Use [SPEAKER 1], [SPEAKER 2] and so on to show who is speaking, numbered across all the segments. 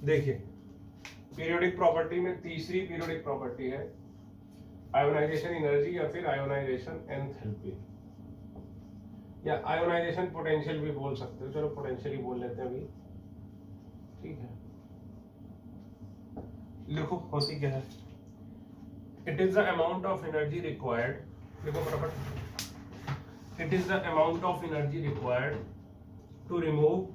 [SPEAKER 1] देखिए periodic property में तीसरी पीरियोडिक प्रॉपर्टी है आयोनाइजेशन एनर्जी या फिर आयोनाइजेशन एंथैल्पी या आयोनाइजेशन पोटेंशियल भी बोल सकते हो, चलो पोटेंशियल ही बोल लेते हैं अभी, ठीक है। लिखो होती क्या है, it is the amount of energy required, लिखो फटाफट, it is the amount of energy required to remove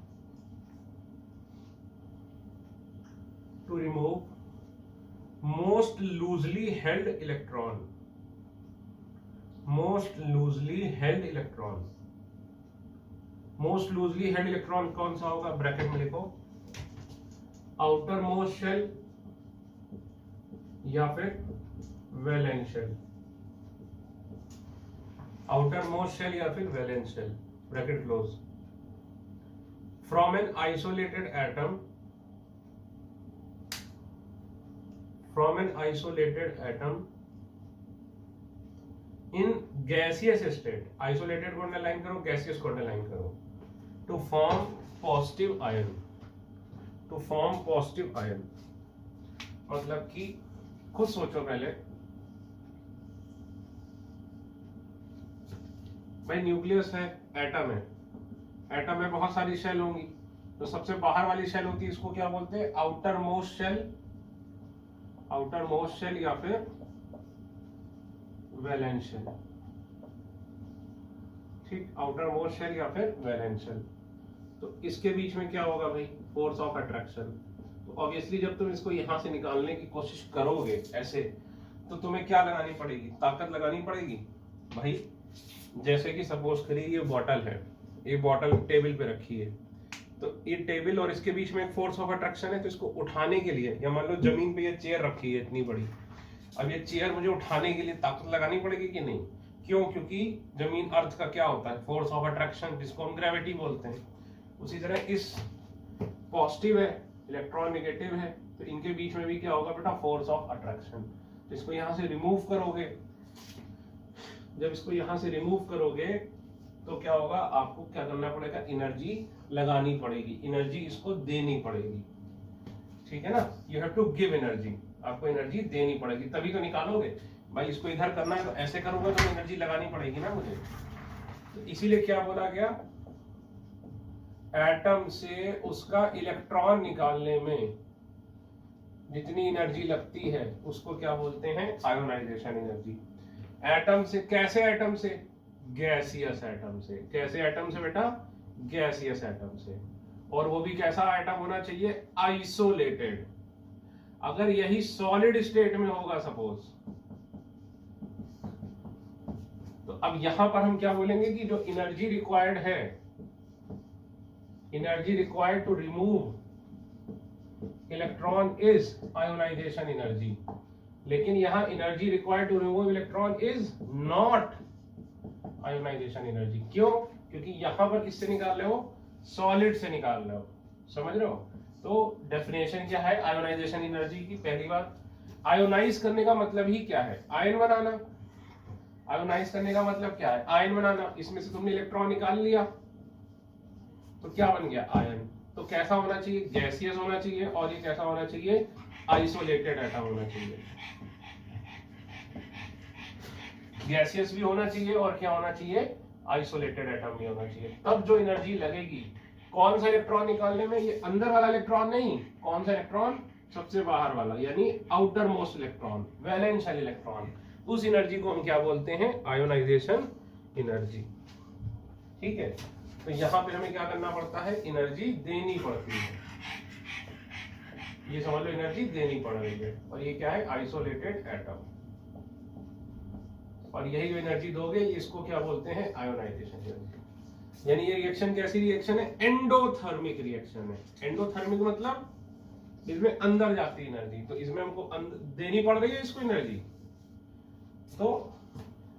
[SPEAKER 1] most loosely held electron, most loosely held electron, most loosely held electron कौन सा होगा, ब्रैकेट में लिखो आउटर मोस्ट शेल या फिर valence shell, outer most shell या फिर valence shell, bracket close, from an isolated atom, from an isolated atom in gaseous state, isolated को अंडरलाइन करो, gaseous को अंडरलाइन करो, to form positive ion, to form positive ion, मतलब कि खुद सोचो पहले भाई, न्यूक्लियस है, एटम है, एटम में बहुत सारी शेल होंगी, तो सबसे बाहर वाली शेल होती है, इसको क्या बोलते हैं, outer most shell, outer most shell या फिर वैलेंस शेल, ठीक, आउटर मोस्ट शेल या फिर वैलेंस शेल। तो इसके बीच में क्या होगा भाई, फोर्स ऑफ अट्रैक्शन। तो ऑब्वियसली जब तुम इसको यहां से निकालने की कोशिश करोगे ऐसे, तो तुम्हें क्या लगानी पड़ेगी, ताकत लगानी पड़ेगी भाई। जैसे कि सपोज करिए ये बॉटल है, ये बॉटल टेबल पे रखी है, तो ये टेबल और इसके बीच में एक फोर्स ऑफ अट्रैक्शन है, तो इसको उठाने के लिए, या मान लो जमीन पे ये चेयर रखी है इतनी बड़ी, अब ये चेयर मुझे उठाने के लिए ताकत लगानी पड़ेगी कि नहीं, क्यों, क्योंकि जमीन अर्थ का क्या होता है, फोर्स ऑफ अट्रैक्शन, जिसको हम ग्रेविटी बोलते हैं। उसी तरह इस पॉजिटिव है, इलेक्ट्रॉन नेगेटिव है, तो इनके बीच में भी क्या होगा बेटा, फोर्स ऑफ अट्रैक्शन। इसको यहां से रिमूव करोगे, जब इसको यहां से रिमूव करोगे तो क्या होगा, आपको क्या करना पड़ेगा, एनर्जी लगानी पड़ेगी, एनर्जी इसको देनी पड़ेगी, ठीक है ना, you have to give energy, आपको एनर्जी देनी पड़ेगी, तभी तो निकालोगे भाई। इसको इधर करना है तो ऐसे करूंगा तो एनर्जी लगानी पड़ेगी ना मुझे, तो इसीलिए क्या बोला गया, एटम से उसका इलेक्ट्रॉन निकालने में जितनी एनर्जी लगती है उसको क्या बोलते हैं, आयोनाइजेशन एनर्जी। एटम से, कैसे एटम से, गैसियस एटम से, कैसे एटम से बेटा, गैसियस एटम से, और वो भी कैसा एटम होना चाहिए, आइसोलेटेड। अगर यही सॉलिड स्टेट में होगा सपोज, तो अब यहां पर हम क्या बोलेंगे कि जो एनर्जी रिक्वायर्ड है, energy required to remove electron is ionization energy, लेकिन यहां energy required to remove electron is not ionization energy. क्यों, क्योंकि यहां पर किससे निकाल रहे हो, सॉलिड से निकाल रहे हो, समझ रहे हो। तो डेफिनेशन क्या है आयोनाइजेशन एनर्जी की, पहली बात, आयोनाइज करने का मतलब ही क्या है, आयन बनाना। आयोनाइज करने का मतलब क्या है, आयन बनाना। इसमें से तुमने इलेक्ट्रॉन निकाल लिया तो क्या बन गया, आयन। तो कैसा होना चाहिए, गैसियस होना चाहिए, और ये कैसा होना चाहिए, आइसोलेटेड एटम होना चाहिए, गैसियस भी होना चाहिए और क्या होना चाहिए, आइसोलेटेड एटम भी होना चाहिए। तब जो एनर्जी लगेगी, कौन सा इलेक्ट्रॉन निकालने में, ये अंदर वाला इलेक्ट्रॉन नहीं, कौन सा इलेक्ट्रॉन, सबसे बाहर वाला, यानी outer most electron, valence electron, उस एनर्जी को हम क्या बोलते हैं, आयोनाइजेशन एनर्जी, ठीक है। तो यहां पे हमें क्या करना पड़ता है, एनर्जी देनी पड़ती है, ये समझ लो एनर्जी देनी पड़ रही है, और ये क्या है, आइसोलेटेड एटम, और यही जो एनर्जी दोगे इसको क्या बोलते हैं, आयोनाइजेशन एनर्जी। यानी ये रिएक्शन कैसी रिएक्शन है, एंडोथर्मिक रिएक्शन है। एंडोथर्मिक मतलब इसमें अंदर जाती एनर्जी, तो इसमें हमको देनी पड़ रही है इसको एनर्जी। तो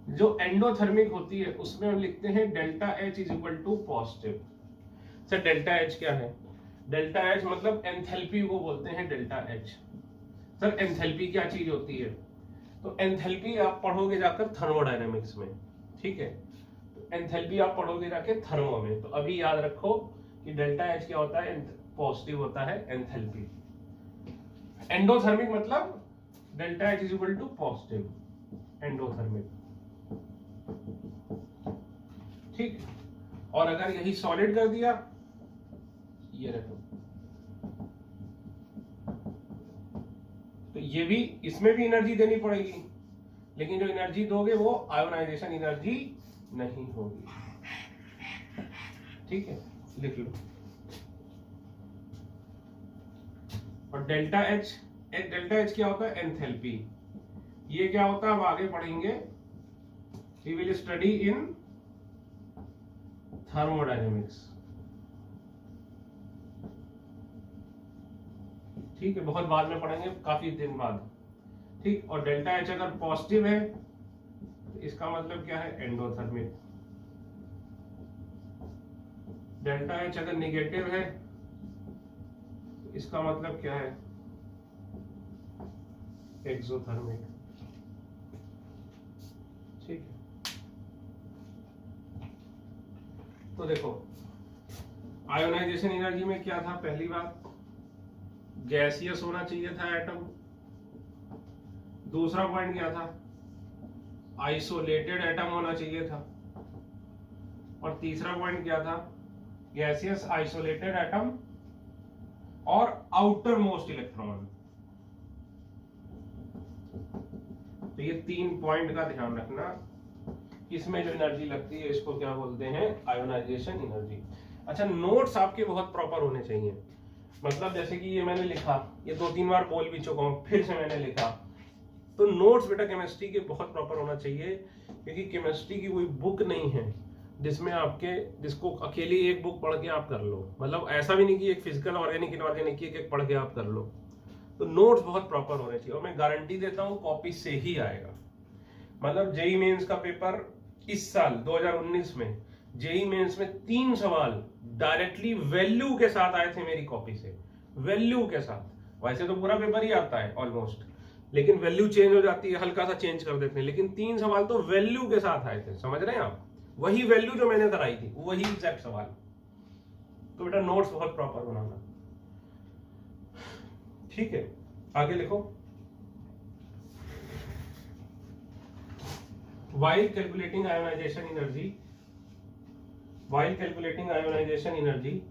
[SPEAKER 1] जो एंडोथर्मिक होती है उसमें हम लिखते हैं delta H is equal to positive. Sir delta H क्या है, डेल्टा H मतलब एंथैल्पी को बोलते हैं डेल्टा H। सर एंथैल्पी क्या चीज होती है, तो एंथैल्पी आप पढ़ोगे जाकर थर्मोडायनेमिक्स में, ठीक है, तो एंथैल्पी आप पढ़ोगे जाके थर्मो में। तो अभी याद रखो कि डेल्टा H क्या होता है, पॉजिटिव होता है एंथैल्पी, एंडोथर्मिक मतलब delta H is equal to positive, endothermic, ठीक। और अगर यही सॉलिड कर दिया, ये रखो, तो ये भी, इसमें भी एनर्जी देनी पड़ेगी, लेकिन जो एनर्जी दोगे वो आयोनाइजेशन एनर्जी नहीं होगी, ठीक है, लिख लो। और डेल्टा एच क्या होता है? एंथैल्पी। ये क्या होता है हम आगे पढ़ेंगे, we will study in thermodynamics, ठीक है, बहुत बाद में पढ़ेंगे, काफी दिन बाद, ठीक। और डेल्टा एच अगर पॉजिटिव है तो इसका मतलब क्या है? एंडोथर्मिक। डेल्टा एच अगर निगेटिव है तो इसका मतलब क्या है? एक्सोथर्मिक, ठीक है। तो देखो आयोनाइजेशन एनर्जी में क्या था? पहली बात, गैसियस होना चाहिए था एटम। दूसरा पॉइंट क्या था? आइसोलेटेड एटम होना चाहिए था। और तीसरा पॉइंट क्या था? गैसियस, आइसोलेटेड एटम और आउटर मोस्ट इलेक्ट्रॉन। तो ये 3 पॉइंट का ध्यान रखना, इसमें जो एनर्जी लगती है इसको क्या बोलते हैं? Ionisation energy. अच्छा, नोट्स आपके बहुत प्रॉपर होने चाहिए, मतलब जैसे कि ये मैंने लिखा, ये 2-3 बार बोल भी चुका हूं, फिर से मैंने लिखा, तो नोट्स बेटा केमिस्ट्री के बहुत प्रॉपर होना चाहिए, क्योंकि केमिस्ट्री की कोई बुक नहीं है जिसमें जिसको अकेली एक बुक पढ़ के आप कर लो, मतलब ऐसा भी नहीं कि एक फिजिकल, ऑर्गेनिक, इनऑर्गेनिक की एक पढ़ के आप कर लो। तो नोट्स बहुत प्रॉपर होने चाहिए, और मैं गारंटी देता हूं कॉपी से ही आएगा। मतलब जेई मेंस का पेपर इस साल 2019 में जेई मेंस में 3 सवाल डायरेक्टली वैल्यू के साथ आए थे मेरी कॉपी से, वैल्यू के साथ। वैसे तो पूरा पेपर ही आता है ऑलमोस्ट, लेकिन वैल्यू चेंज हो जाती है, हल्का सा चेंज कर देते हैं, लेकिन 3 सवाल तो वैल्यू के साथ आए थे, समझ रहे हैं आप? वही वैल्यू जो मैंने कराई थी, वही एग्जैक्ट सवाल। तो बेटा नोट्स बहुत प्रॉपर बनाना, ठीक है। आगे लिखो, while calculating ionization energy,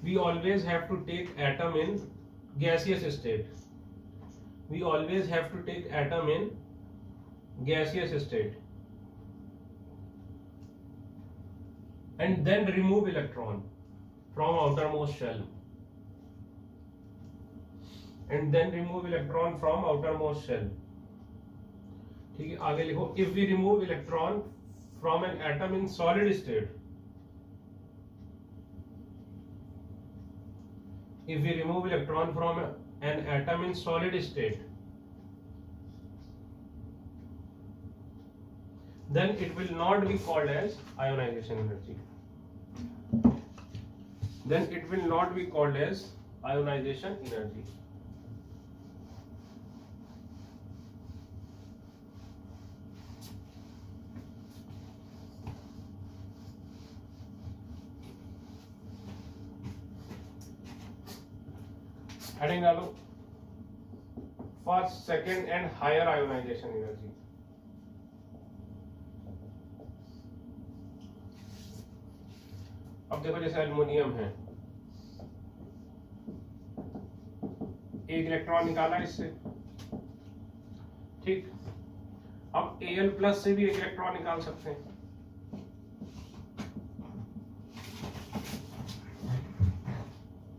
[SPEAKER 1] we always have to take atom in gaseous state. We always have to take atom in gaseous state, and then remove electron from outermost shell. ठीक है, आगे लिखो, if we remove electron from an atom in solid state, then it will not be called as ionization energy. Heading डालो, first, second and higher ionisation energy. अब देखो, जैसे aluminium है, एक इलेक्ट्रॉन निकाला इससे, ठीक। अब Al+ से भी एक इलेक्ट्रॉन निकाल सकते हैं,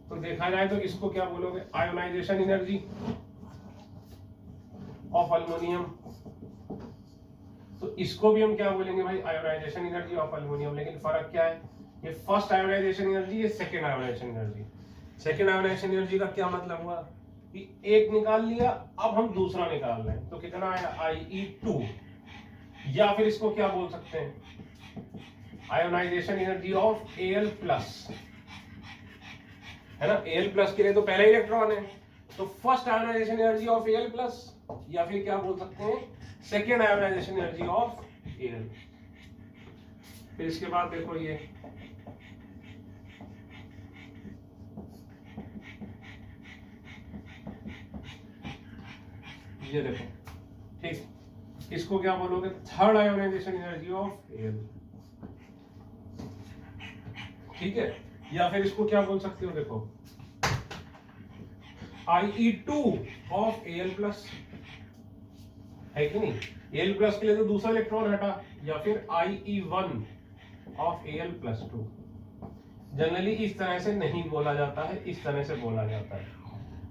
[SPEAKER 1] तो देखा जाए तो इसको क्या बोलोगे? Ionization energy of aluminium. तो इसको भी हम क्या बोलेंगे भाई? Ionization energy of aluminium. लेकिन फर्क क्या है? ये फर्स्ट आयोनाइजेशन एनर्जी, ये second ionization energy. Second ionization energy का क्या मतलब हुआ कि एक निकाल लिया, अब हम दूसरा निकाल रहे हैं, तो कितना आया? IE2। या फिर इसको क्या बोल सकते हैं? आयोनाइजेशन एनर्जी ऑफ Al+, है ना? Al+ के लिए तो पहला इलेक्ट्रॉन है, तो first ionization energy of Al+, या फिर क्या बोल सकते हैं? Second ionization energy of Al। फिर इसके बाद देखो, ये ये देखो, ठीक, इसको क्या बोलोगे, third ionization energy of Al, ठीक है। या फिर इसको क्या बोल सकते हो, देखो IE2 ऑफ Al प्लस, है कि नहीं, Al प्लस के लिए तो दूसरा इलेक्ट्रॉन हटा, या फिर IE1 of Al plus 2। Generally इस तरह से नहीं बोला जाता है, इस तरह से बोला जाता है,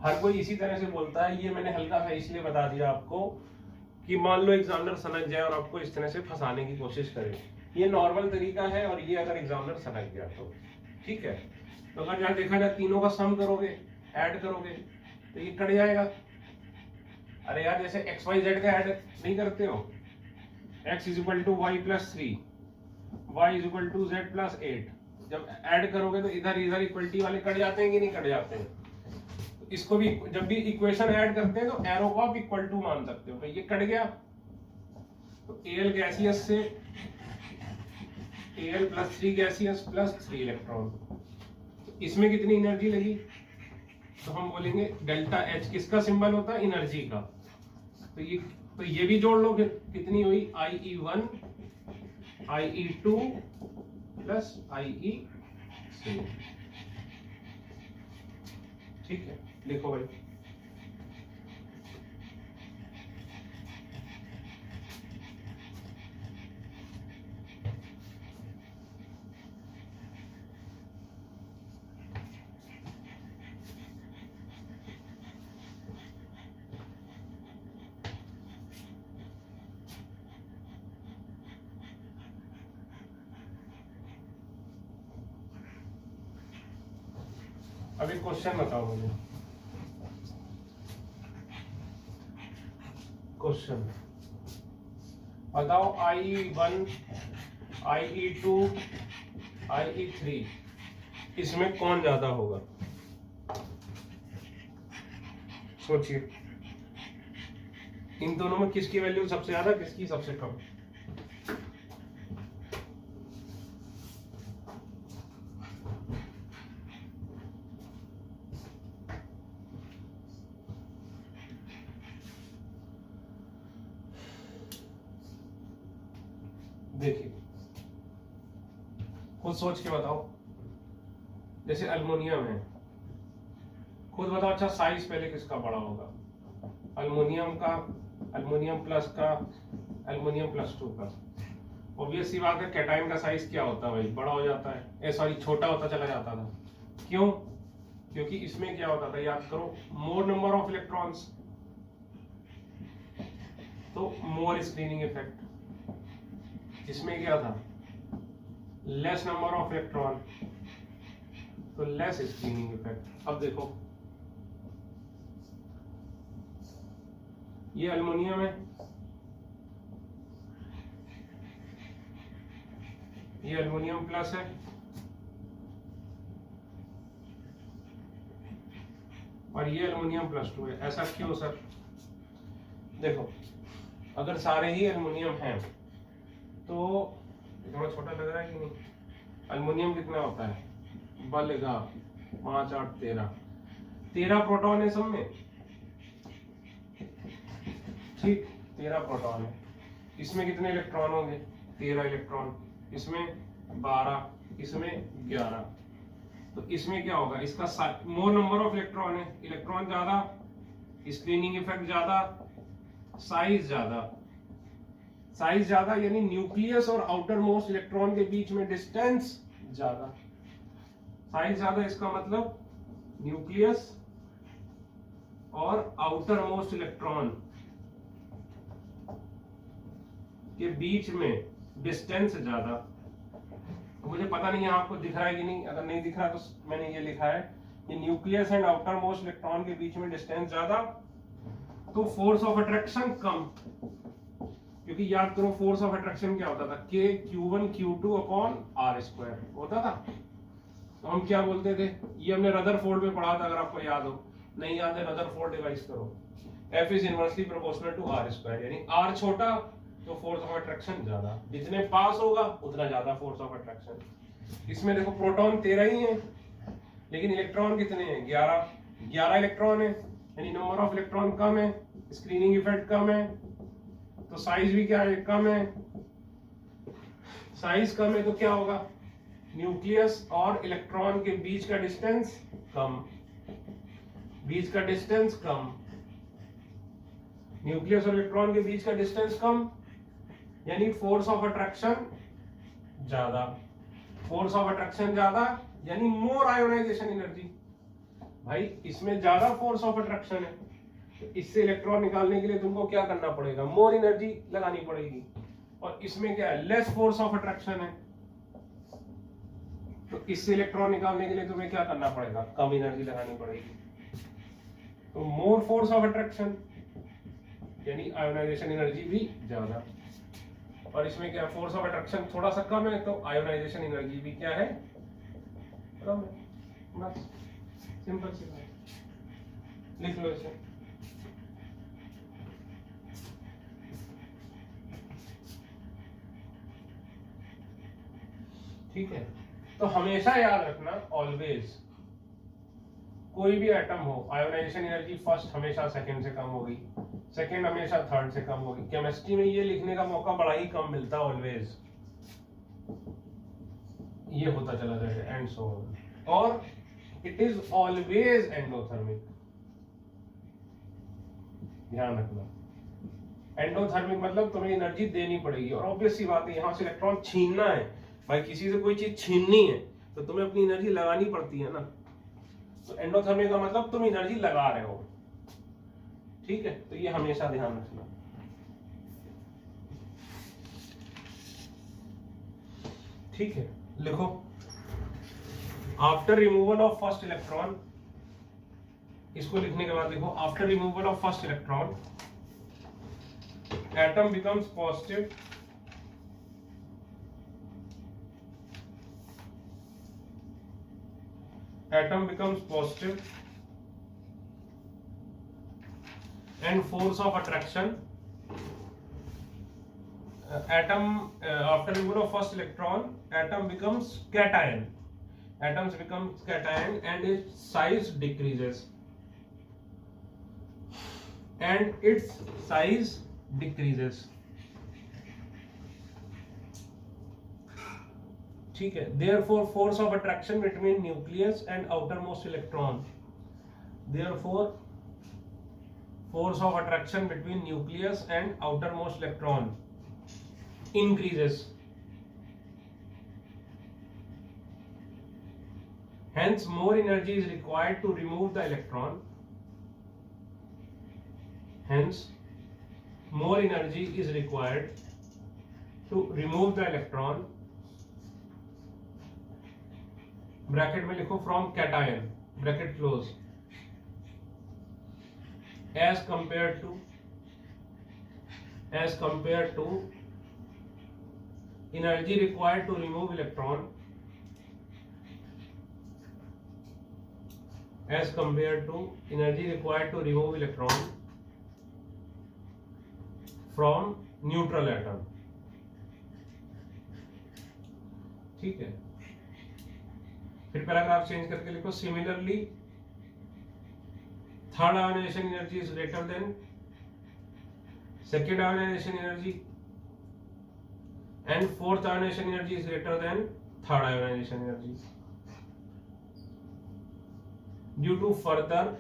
[SPEAKER 1] हर कोई इसी तरह से बोलता है। ये मैंने हल्का सा इसलिए बता दिया आपको कि मान लो एग्जामिनर समझ जाए और आपको इस तरह से फंसाने की कोशिश करे, ये नॉर्मल तरीका है, और ये अगर एग्जामिनर समझ गया तो ठीक है। तो अगर यहाँ देखा जाए तीनों का सम करोगे, ऐड करोगे, तो ये कट जाएगा। अरे यार जैसे XYZ का ऐड नहीं करते हो, x is equal to Y plus 3, y is equal to z plus 8, जब ऐड करोगे तो इधर इधर इक्वलिटी वाले कट जाते हैं कि नहीं कट जाते हैं। तो इसको भी जब भी इक्वेशन ऐड करते हैं तो एरो को आप इक्वल टू मान सकते हो, तो ये कट गया, तो Al गैसियस से Al plus 3 gaseous plus 3 electron, तो इसमें कितनी एनर्जी लगी, तो हम बोलेंगे डेल्टा H, किसका सिंबल होता है, एनर्जी का। तो ये भी जोड़ लो, फिर कितनी हुई, IE1 IE2 प्लस IE3, ठीक है। लिखो भाई, अभी क्वेश्चन बताओ मुझे, क्वेश्चन बताओ, IE1 IE2 IE3 इसमें कौन ज्यादा होगा, सोचिए, इन दोनों में किसकी वैल्यू सबसे ज्यादा, किसकी सबसे कम। देखिए खुद सोच के बताओ, जैसे अल्युमिनियम है, खुद बताओ, अच्छा साइज पहले किसका बड़ा होगा, अल्युमिनियम का, अल्युमिनियम प्लस का, अल्युमिनियम प्लस 2 का। ऑब्वियस सी बात है, कैटायन का साइज क्या होता है भाई, बड़ा हो जाता है, सॉरी छोटा होता चला जाता था। क्यों, क्योंकि इसमें क्या होता था, याद करो, मोर नंबर ऑफ इलेक्ट्रॉन्स, तो मोर स्क्रीनिंग इफेक्ट। इसमें क्या था, लेस नंबर ऑफ इलेक्ट्रॉन, तो लेस स्क्रीनिंग इफेक्ट। अब देखो ये अल्युमिनियम है, ये अल्युमिनियम प्लस है, और ये अल्युमिनियम प्लस 2 है। ऐसा क्यों सर, देखो अगर सारे ही अल्युमिनियम हैं तो थोड़ा छोटा लग रहा है कि नहीं, अल्युमिनियम कितना होता है, बलेगा 5 8 13 प्रोटॉन है सब में, ठीक, 13 प्रोटॉन है। इसमें कितने इलेक्ट्रॉन होंगे, 13 इलेक्ट्रॉन, इसमें 12, इसमें 11, तो इसमें क्या होगा, इसका मोर नंबर ऑफ इलेक्ट्रॉन है, इलेक्ट्रॉन ज्यादा, स्क्रीनिंग इफेक्ट ज्यादा, साइज ज्यादा। साइज ज्यादा यानी न्यूक्लियस और आउटर मोस्ट इलेक्ट्रॉन के बीच में डिस्टेंस ज्यादा। साइज ज्यादा इसका मतलब न्यूक्लियस और आउटर मोस्ट इलेक्ट्रॉन के बीच में डिस्टेंस ज्यादा। तो मुझे पता नहीं है आपको दिख रहा है कि नहीं, अगर नहीं दिख रहा तो मैंने ये लिखा है कि nucleus and outer most electron के बीच में डिस्टेंस ज्यादा, तो फोर्स ऑफ अट्रैक्शन कम। क्योंकि याद करो फोर्स ऑफ अट्रैक्शन क्या होता था, K Q1 Q2 upon R² होता था। तो हम क्या बोलते थे, ये हमने रदरफोर्ड में पढ़ा था, अगर आपको याद हो, नहीं याद है रदरफोर्ड डिवाइस करो, F is inversely proportional to R², यानी R छोटा तो फोर्स ऑफ अट्रैक्शन ज्यादा, जितने पास होगा उतना ज्यादा फोर्स ऑफ अट्रैक्शन। इसमें देखो प्रोटॉन 13 ही है, लेकिन इलेक्ट्रॉन कितने हैं, 11 इलेक्ट्रॉन है, यानी नंबर ऑफ इलेक्ट्रॉन कम है, स्क्रीनिंग इफेक्ट कम है तो साइज भी क्या है, कम है। साइज कम है तो क्या होगा, न्यूक्लियस और इलेक्ट्रॉन के बीच का डिस्टेंस कम, बीच का डिस्टेंस कम, न्यूक्लियस और इलेक्ट्रॉन के बीच का डिस्टेंस कम, यानी फोर्स ऑफ अट्रैक्शन ज्यादा, फोर्स ऑफ अट्रैक्शन ज्यादा यानी मोर आयोनाइजेशन एनर्जी। भाई इसमें ज्यादा फोर्स ऑफ अट्रैक्शन है तो इससे इलेक्ट्रॉन निकालने के लिए तुमको क्या करना पड़ेगा, मोर एनर्जी लगानी पड़ेगी। और इसमें क्या है, लेस फोर्स ऑफ अट्रैक्शन है तो इससे इलेक्ट्रॉन निकालने के लिए तुम्हें क्या करना पड़ेगा, कम एनर्जी लगानी पड़ेगी। तो मोर फोर्स ऑफ अट्रैक्शन यानी आयोनाइजेशन एनर्जी भी ज्यादा, और इसमें क्या फोर्स ऑफ अट्रैक्शन थोड़ा सा कम है तो आयोनाइजेशन एनर्जी भी क्या है, कम है। बस सिंपल सी बात, लिख लो इसे। ठीक है, तो हमेशा याद रखना, ऑलवेज कोई भी एटम हो, आयोनाइजेशन एनर्जी फर्स्ट हमेशा सेकंड से कम होगी, सेकंड हमेशा थर्ड से कम होगी। केमिस्ट्री में ये लिखने का मौका बड़ा ही कम मिलता है, ऑलवेज ये होता चला जाएगा एंड सो ऑन। और इट इज ऑलवेज एंडोथर्मिक, ध्यान रखना। एंडोथर्मिक मतलब तुम्हें एनर्जी देनी पड़ेगी, और ऑब्वियस सी बात है यहां से इलेक्ट्रॉन छीनना है, भाई किसी से कोई चीज छीननी है तो तुम्हें अपनी एनर्जी लगानी पड़ती है ना। तो एंडोथर्मिक का मतलब तुम एनर्जी लगा रहे हो, ठीक है, तो ये हमेशा ध्यान रखना। ठीक है, लिखो, after removal of first electron, इसको लिखने के बाद लिखो, after removal of first electron atom becomes positive atom becomes positive and force of attraction after removal of first electron atom becomes cation, atoms becomes cation and its size decreases, ठीक है। Therefore force of attraction between nucleus and outermost electron, therefore force of attraction between nucleus and outermost electron increases, hence more energy is required to remove the electron, hence more energy is required to remove the electron, bracket में लिखो from cation, bracket close, as compare to energy required to remove electron, as compare to energy required to remove electron from neutral atom. ठीक है, फिर paragraph change करके लिखो, similarly third ionization energy is greater than second ionization energy and fourth ionization energy is greater than third ionization energy due to further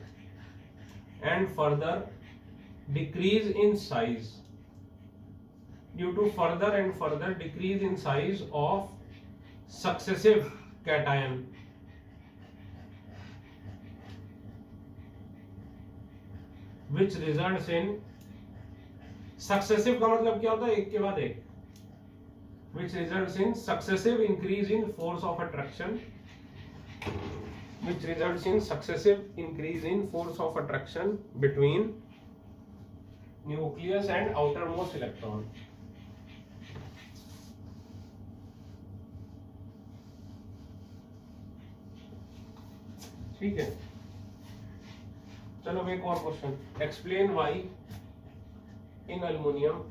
[SPEAKER 1] decrease in size, due to further and further decrease in size of successive cation, which results in successive का मतलब क्या होता है, एक के बाद एक, which results in successive increase in force of attraction, which results in successive increase in force of attraction between nucleus and outermost electron. ठीक है, चलो एक और question, explain why in aluminium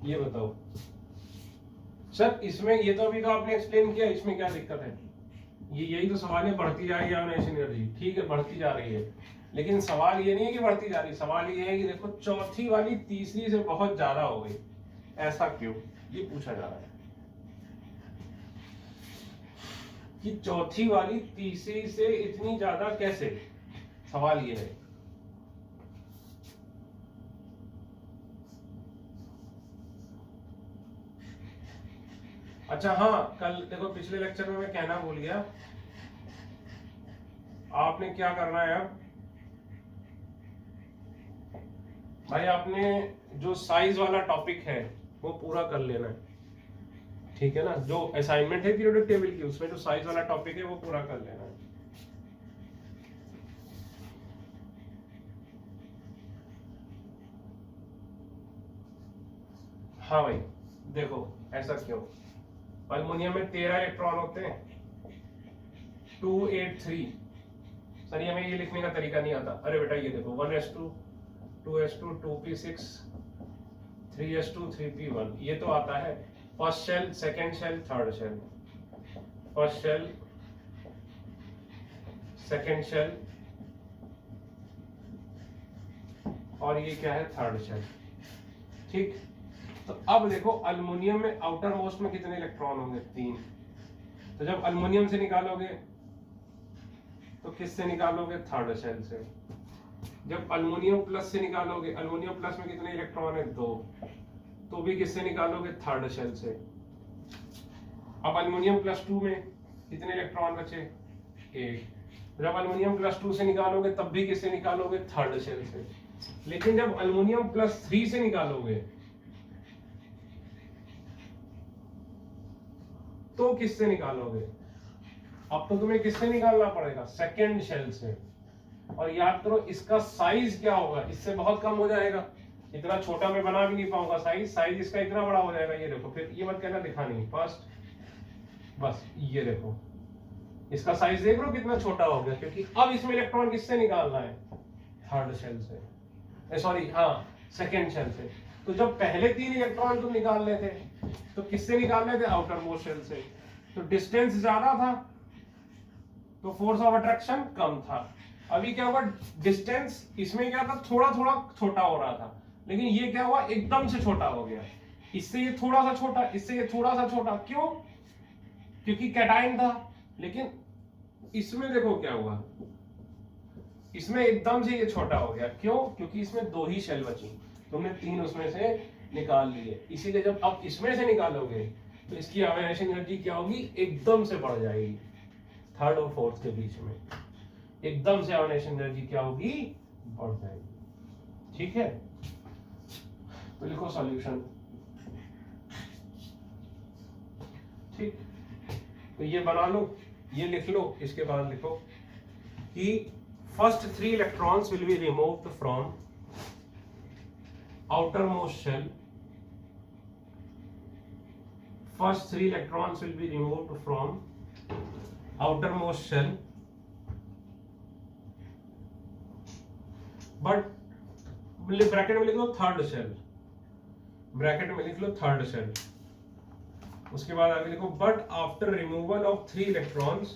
[SPEAKER 1] ये बताओ सर, इसमें ये तो अभी का आपने एक्सप्लेन किया, इसमें क्या दिक्कत है? ये यही तो सवाल है, बढ़ती जा रही है आयोनाइजेशन एनर्जी, ठीक है बढ़ती जा रही है, लेकिन सवाल ये नहीं है कि बढ़ती जा रही, सवाल ये है कि देखो चौथी वाली तीसरी से बहुत ज्यादा हो गई, ऐसा क्यों, ये पूछा जा रहा है कि चौथी वाली तीसरी से इतनी ज्यादा कैसे, सवाल ये है। अच्छा हाँ, कल देखो पिछले लेक्चर में मैं कहना भूल गया, आपने क्या करना है अब भाई, आपने जो साइज वाला टॉपिक है वो पूरा कर लेना है, ठीक है ना, जो असाइनमेंट है पीरियोडिक टेबल की उसमें जो साइज वाला टॉपिक है वो पूरा कर लेना है। हाँ भाई देखो, ऐसा क्यों, अल्युमिनियम में 13 इलेक्ट्रॉन होते हैं, 283, सर ये हमें ये लिखने का तरीका नहीं आता, अरे बेटा ये देखो 1s2 2s2 2p6 3s2 3p1, ये तो आता है, first shell second shell third shell, first shell second shell और ये क्या है थर्ड शेल, ठीक। तो अब देखो अल्युमिनियम में आउटर मोस्ट में कितने इलेक्ट्रॉन होंगे, 3, तो जब अल्युमिनियम से निकालोगे तो किससे निकालोगे, थर्ड शेल से, जब अल्युमिनियम प्लस से निकालोगे, अल्युमिनियम प्लस में कितने इलेक्ट्रॉन है, 2, तो भी किससे निकालोगे, थर्ड शेल से। अब अल्युमिनियम प्लस 2 में कितने इलेक्ट्रॉन बचे, 1, जब अल्युमिनियम प्लस 2 से निकालोगे तब भी किससे निकालोगे, थर्ड शेल से, लेकिन जब अल्युमिनियम प्लस 3 से निकालोगे तो किससे निकालोगे, अब तो तुम्हें किससे निकालना पड़ेगा, सेकेंड शेल से, और याद करो इसका साइज क्या होगा, इससे बहुत कम हो जाएगा, इतना छोटा मैं बना भी नहीं पाऊंगा साइज, साइज इसका इतना बड़ा हो जाएगा, ये देखो, फिर ये मत कहना दिखा नहीं, फर्स्ट बस ये देखो इसका साइज देख लो कितना छोटा हो गया, क्योंकि अब इसमें इलेक्ट्रॉन किससे निकालना है, थर्ड शेल से, सॉरी हाँ सेकेंड शेल से। तो जब पहले 3 इलेक्ट्रॉन तुम निकाल रहे थे तो किससे निकाल रहे थे, आउटर मोस्ट शेल से, तो डिस्टेंस ज्यादा था तो फोर्स ऑफ अट्रैक्शन कम था। अभी क्या हुआ, डिस्टेंस इसमें क्या था, थोड़ा थोड़ा छोटा हो रहा था, लेकिन ये क्या हुआ, एकदम से छोटा हो गया, इससे ये थोड़ा सा छोटा, इससे ये थोड़ा सा छोटा, क्यों, क्योंकि कैटायन था, लेकिन इसमें देखो क्या हुआ, इसमें एकदम से ये छोटा हो गया, क्यों, क्योंकि इसमें 2 ही शेल बची, तुमने 3 उसमें से निकाल लिए, इसीलिए जब अब इसमें से निकालोगे तो इसकी आयोनाइजेशन एनर्जी क्या होगी, एकदम से बढ़ जाएगी, थर्ड और फोर्थ के बीच में एकदम से आयोनाइजेशन एनर्जी क्या होगी, बढ़ जाएगी, ठीक है। तो लिखो सॉल्यूशन, ठीक, तो ये बना लो, ये लिख लो, इसके बाद लिखो कि first 3 electrons will be removed from outermost shell, first 3 electrons will be removed from outermost shell, but bracket में लिख लो थर्ड शेल, ब्रैकेट में लिख लो थर्ड शेल, उसके बाद आगे लिखो but after removal of 3 electrons,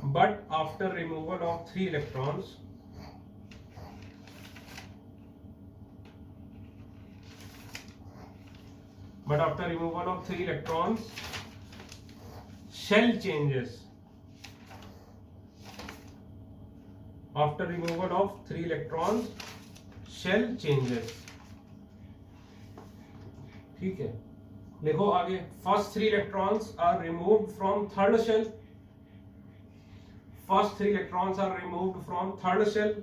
[SPEAKER 1] but after removal of 3 electrons but after removal of 3 electrons shell changes, after removal of 3 electrons shell changes, ठीक है। देखो आगे, first 3 electrons are removed from third shell, first 3 electrons are removed from third shell,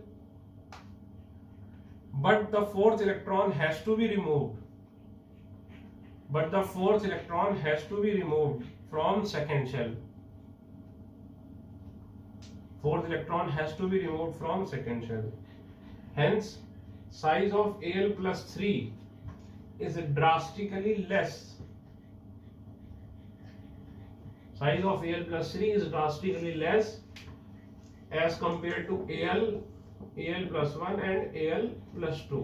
[SPEAKER 1] but the fourth electron has to be removed, but the fourth electron has to be removed from second shell, fourth electron has to be removed from second shell, hence size of Al plus 3 is drastically less, size of Al plus 3 is drastically less as compared to Al plus 1 and Al plus 2,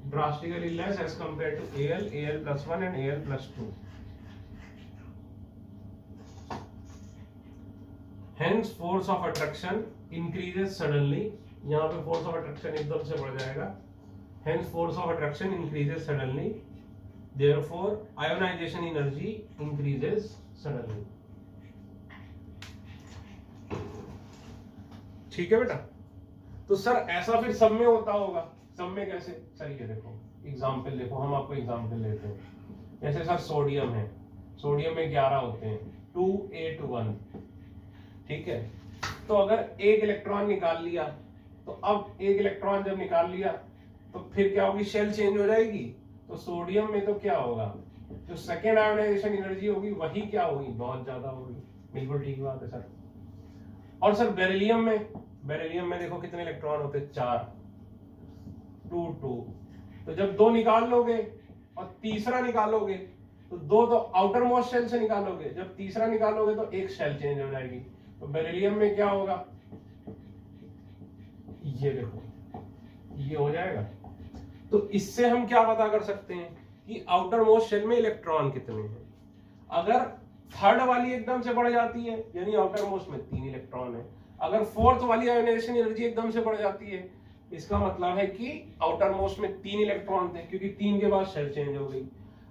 [SPEAKER 1] drastically less as compared to Al plus 1 and Al plus 2. Hence force of attraction increases suddenly. यहाँ पे force of attraction एकदम से बढ़ जाएगा. Hence force of attraction increases suddenly. Therefore ionization energy increases suddenly. ठीक है बेटा. तो सर ऐसा फिर सब में होता होगा. सब में कैसे? सर ये देखो एग्जाम्पल देखो, हम आपको एग्जाम्पल लेते हैं. जैसे सर सोडियम है, सोडियम में 11 होते हैं, 2 8 1. ठीक है, तो अगर एक इलेक्ट्रॉन निकाल लिया, तो अब एक इलेक्ट्रॉन जब निकाल लिया तो फिर क्या होगी? शेल चेंज हो जाएगी. तो सोडियम में तो क्या होगा? जो सेकेंड आयोनाइजेशन एनर्जी होगी वही क्या होगी? बहुत ज्यादा होगी. बिल्कुल ठीक बात है सर. और सर बेरिलियम में देखो कितने इलेक्ट्रॉन होते हैं? 4 2 2. तो जब 2 निकाल लोगे और तीसरा निकालोगे तो 2 तो आउटर मोस्ट शेल से निकालोगे, जब तीसरा निकालोगे तो एक शेल चेंज हो जाएगी. तो बेरिलियम में क्या होगा? ये देखो ये हो जाएगा. तो इससे हम क्या पता कर सकते हैं कि आउटर मोस्ट शेल में इलेक्ट्रॉन कितने हैं. अगर थर्ड वाली एकदम से बढ़ जाती है यानी आउटर मोस्ट में 3 इलेक्ट्रॉन है. अगर फोर्थ वाली आयोनाइजेशन एनर्जी एकदम से बढ़ जाती है, इसका मतलब है कि आउटर मोस्ट में 3 इलेक्ट्रॉन थे, क्योंकि 3 के बाद शेल चेंज हो गई.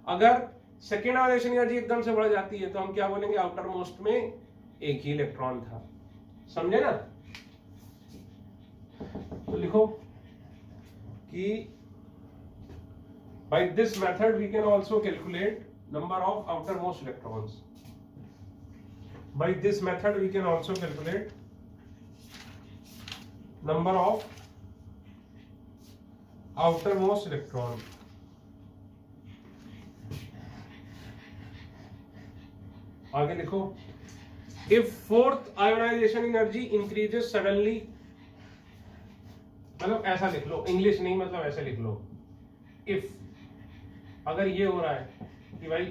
[SPEAKER 1] अगर सेकेंड आयोनाइजेशन एनर्जी एकदम से बढ़ जाती है तो हम क्या बोलेंगे? आउटर मोस्ट में एक ही इलेक्ट्रॉन था. समझे ना? तो लिखो कि by this method we can also calculate number of outermost electrons. By this method we can also calculate number of outermost electron. आगे लिखो, if fourth ionization energy increases suddenly, मतलब ऐसा लिख लो, इंग्लिश नहीं, मतलब ऐसे लिख लो. if अगर ये हो रहा है कि भाई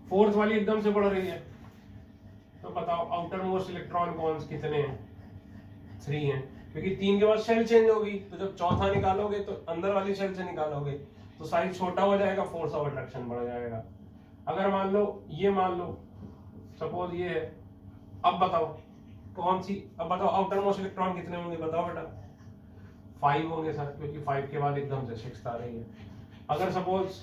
[SPEAKER 1] फोर्थ वाली एकदम से बढ़ रही है, तो बताओ आउटर मोस्ट इलेक्ट्रॉन कौन कितने हैं? 3 हैं, क्योंकि 3 के बाद शेल चेंज होगी. तो जब चौथा निकालोगे तो अंदर वाली शेल से निकालोगे तो साइज छोटा हो जाएगा, फोर्स ऑफ अट्रैक्शन बढ़ जाएगा. अगर मान लो सपोज ये है, अब बताओ कौन सी, अब बताओ आउटर मोस्ट इलेक्ट्रॉन कितने होंगे? बताओ बेटा. 5 होंगे सर, क्योंकि 5 के बाद एकदम से 6 आ रही है. अगर सपोज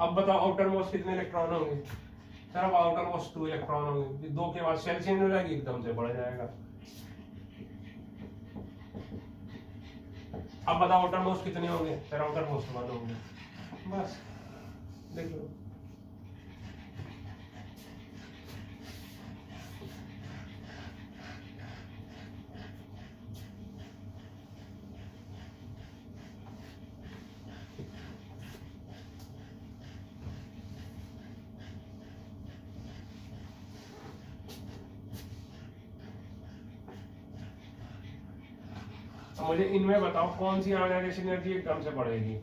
[SPEAKER 1] अब बताओ आउटर मोस्ट कितने इलेक्ट्रॉन होंगे? सर अब आउटर मोस्ट 2 इलेक्ट्रॉन होंगे. 2 के बाद शेल चेंज हो जाएगी, एकदम से बढ़ जाएगा. अब बताओ आउटर मोस्ट कितने होंगे? सर आउटर मोस्ट 1 होंगे. बस देख लो. मुझे इनमें बताओ कौन सी आयोनाइजेशन एनर्जी एकदम से बढ़ेगी?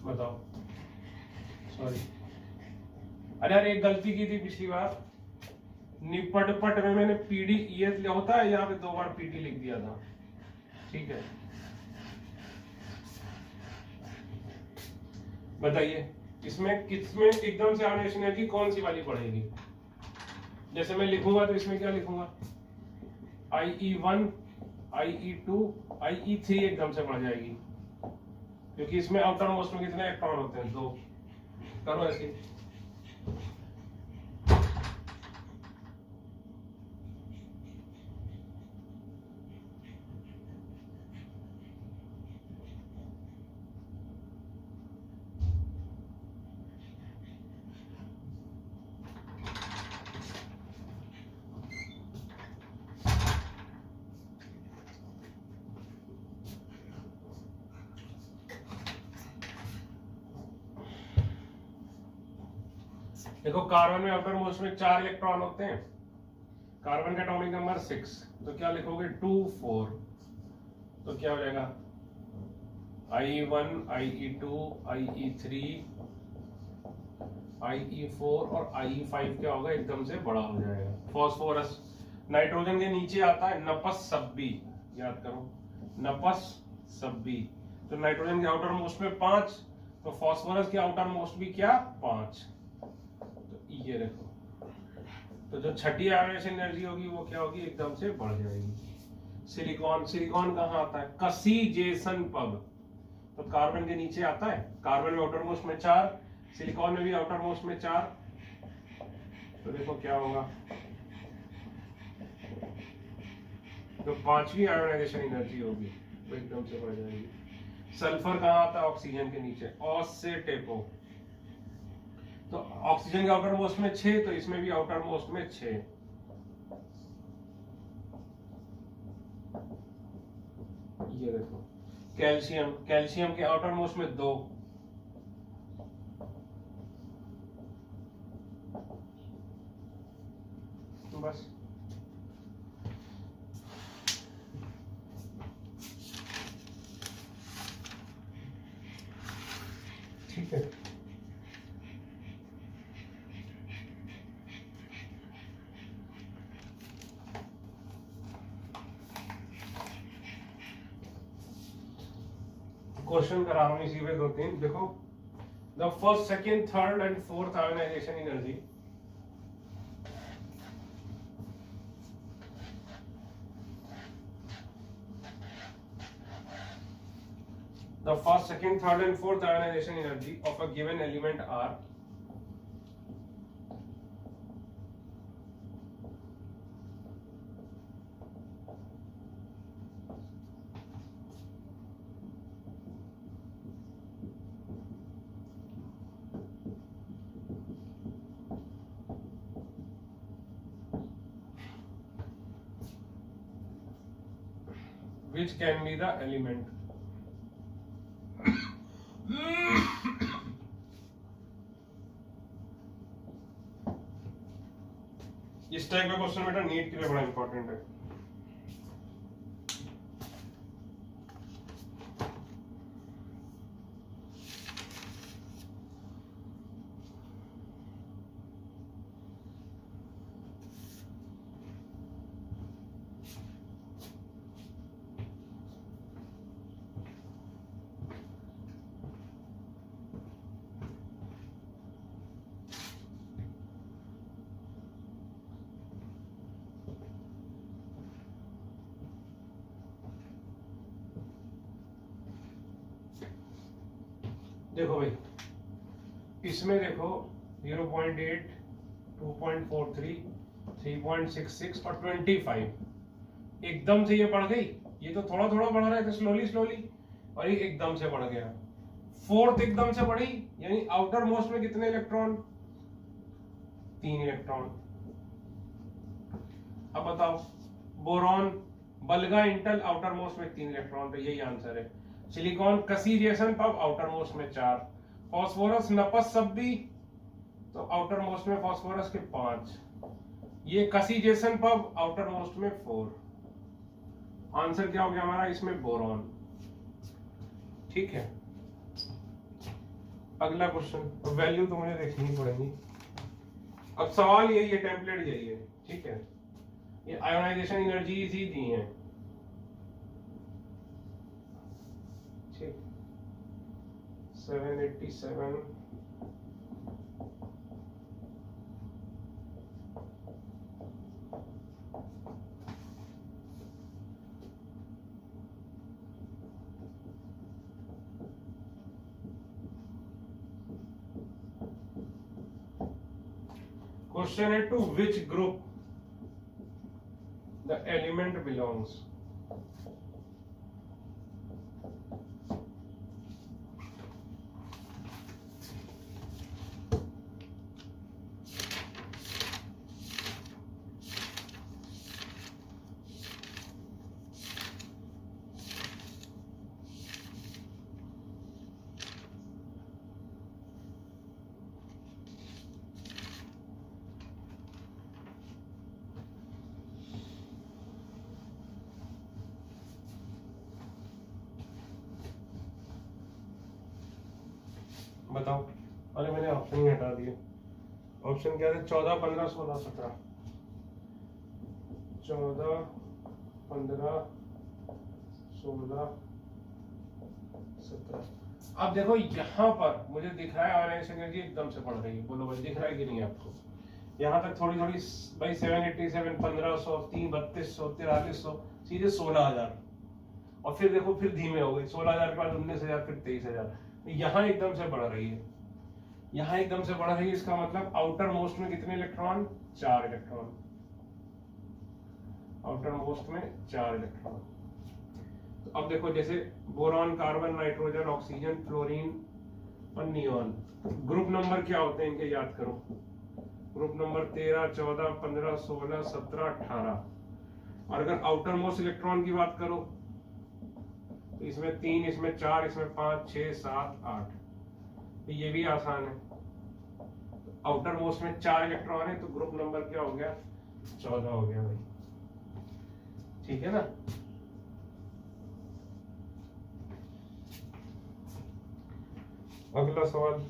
[SPEAKER 1] बताओ. सॉरी, अरे एक गलती की थी पिछली बार. निपट में मैंने पीडी ये होता है, यहाँ पे 2 बार पीटी लिख दिया था. ठीक है, बताइए इसमें किसमें एकदम से आयोनाइजेशन एनर्जी कौन सी वाली बढ़ेगी? जैसे मैं लिखूंगा तो इसमें क्या लिखूंगा? IE1, IE2, IE3 एकदम से बढ़ जाएगी, क्योंकि इसमें आउटर मोस्ट में कितने इलेक्ट्रॉन होते हैं? 2. करो ऐसे. देखो कार्बन में आउटर मोस्ट में 4 इलेक्ट्रॉन होते हैं. कार्बन का एटॉमिक नंबर 6, तो क्या लिखोगे? 2 4. तो क्या हो जाएगा? IE1, IE2, IE3, IE4 और IE5 क्या होगा, एकदम से बड़ा हो जाएगा। फास्फोरस नाइट्रोजन के नीचे आता है नपस सब्बी, याद करो नपस सब्बी। तो नाइट्रोजन के आउटर मोस्ट में 5, तो फास्फोरस के आउटर मोस्ट भी क्या 5। तो ये देखो, तो जो छठी आयोनाइजेशन एनर्जी होगी वो क्या होगी, एकदम से बढ़ जाएगी। सिलिकॉन, सिलिकॉन कहाँ आता है, कसीजेसन पब। तो कार्बन के नीचे आता है, कार्बन में आउटर मोस्ट में 4, सिलिकॉन में भी आउटर मोस्ट में 4। तो देखो क्या होगा, तो 5वीं आयोनाइजेशन एनर्जी होगी वो एकदम से बढ़ जाएगी। सल्फर कहाँ आता है, ऑक्सीजन के नीचे, ऑस से टेपो। तो ऑक्सीजन के आउटर मोस्ट में 6, तो इसमें भी आउटर मोस्ट में 6। ये देखो कैल्शियम, कैल्शियम के आउटर मोस्ट में 2, तो बस ठीक है। क्वेश्चन करा रहा हूं इसी पे 2-3। देखो, the first, second, third and fourth ionization energy the first, second, third and fourth ionization energy of a given element are which can be the element। इस टाइप का क्वेश्चन बेटा नीट के लिए बड़ा इंपॉर्टेंट है। देखो भाई, इसमें देखो 0.8, 2.43, 3.66 और 25 एकदम से ये बढ़ गई। ये तो थोड़ा थोड़ा बढ़ रहा है, स्लोली स्लोली, और ये एकदम से बढ़ गया। फोर्थ एकदम से बढ़ी, यानी आउटर मोस्ट में कितने इलेक्ट्रॉन, 3 इलेक्ट्रॉन। अब बताओ, बोरॉन, बल्गा, इंटल आउटर मोस्ट में 3 इलेक्ट्रॉन, तो यही आंसर है। सिलिकॉन, कसीजेसन पब आउटर मोस्ट में 4, फास्फोरस, नपस सब्बी, तो आउटर मोस्ट में फास्फोरस के 5, ये कसीजेसन पब आउटर मोस्ट में 4। आंसर क्या हो गया हमारा इसमें, बोरॉन। ठीक है, अगला क्वेश्चन, वैल्यू तो मुझे देखनी पड़ेगी। अब सवाल यही है, टेम्पलेट यही है। ठीक है, ये आयोनाइजेशन एनर्जीज ही दी हैं। ठीक, 787, क्वेश्चन है, to which group the element belongs. बताओ। अरे मैंने ऑप्शन ही हटा दिए। ऑप्शन क्या थे? 14, 15, 16, 17। 14, 15, 16, 17। अब देखो यहाँ पर मुझे दिख रहा है आयनाइजेशन एनर्जी एकदम से बढ़ रही है। बोलो भाई दिख रहा है कि नहीं आपको? यहाँ तक थोड़ी थोड़ी भाई 787, 1500, 3200, 4300, सीधे 16000। और फिर देखो फिर धीमे हो गई, 16000 के बाद 19000, फिर 23000। यहाँ एकदम से बढ़ रही है, यहाँ एकदम से बढ़ रही है। इसका मतलब आउटर मोस्ट में कितने इलेक्ट्रॉन? 4 इलेक्ट्रॉन। आउटर मोस्ट में 4 इलेक्ट्रॉन। तो अब देखो जैसे boron, carbon, nitrogen, oxygen, fluorine और नियॉन, ग्रुप नंबर क्या होते हैं इनके याद करो। Group number 13, 14, 15, 16, 17, 18। और अगर आउटर मोस्ट इलेक्ट्रॉन की बात करो तो इसमें 3, इसमें 4, इसमें 5, 6, 7, 8। तो ये भी आसान है। आउटर मोस्ट में 4 इलेक्ट्रॉन है तो ग्रुप नंबर क्या हो गया? 14 हो गया भाई। ठीक है ना? अगला सवाल।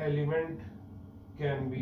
[SPEAKER 1] Element can be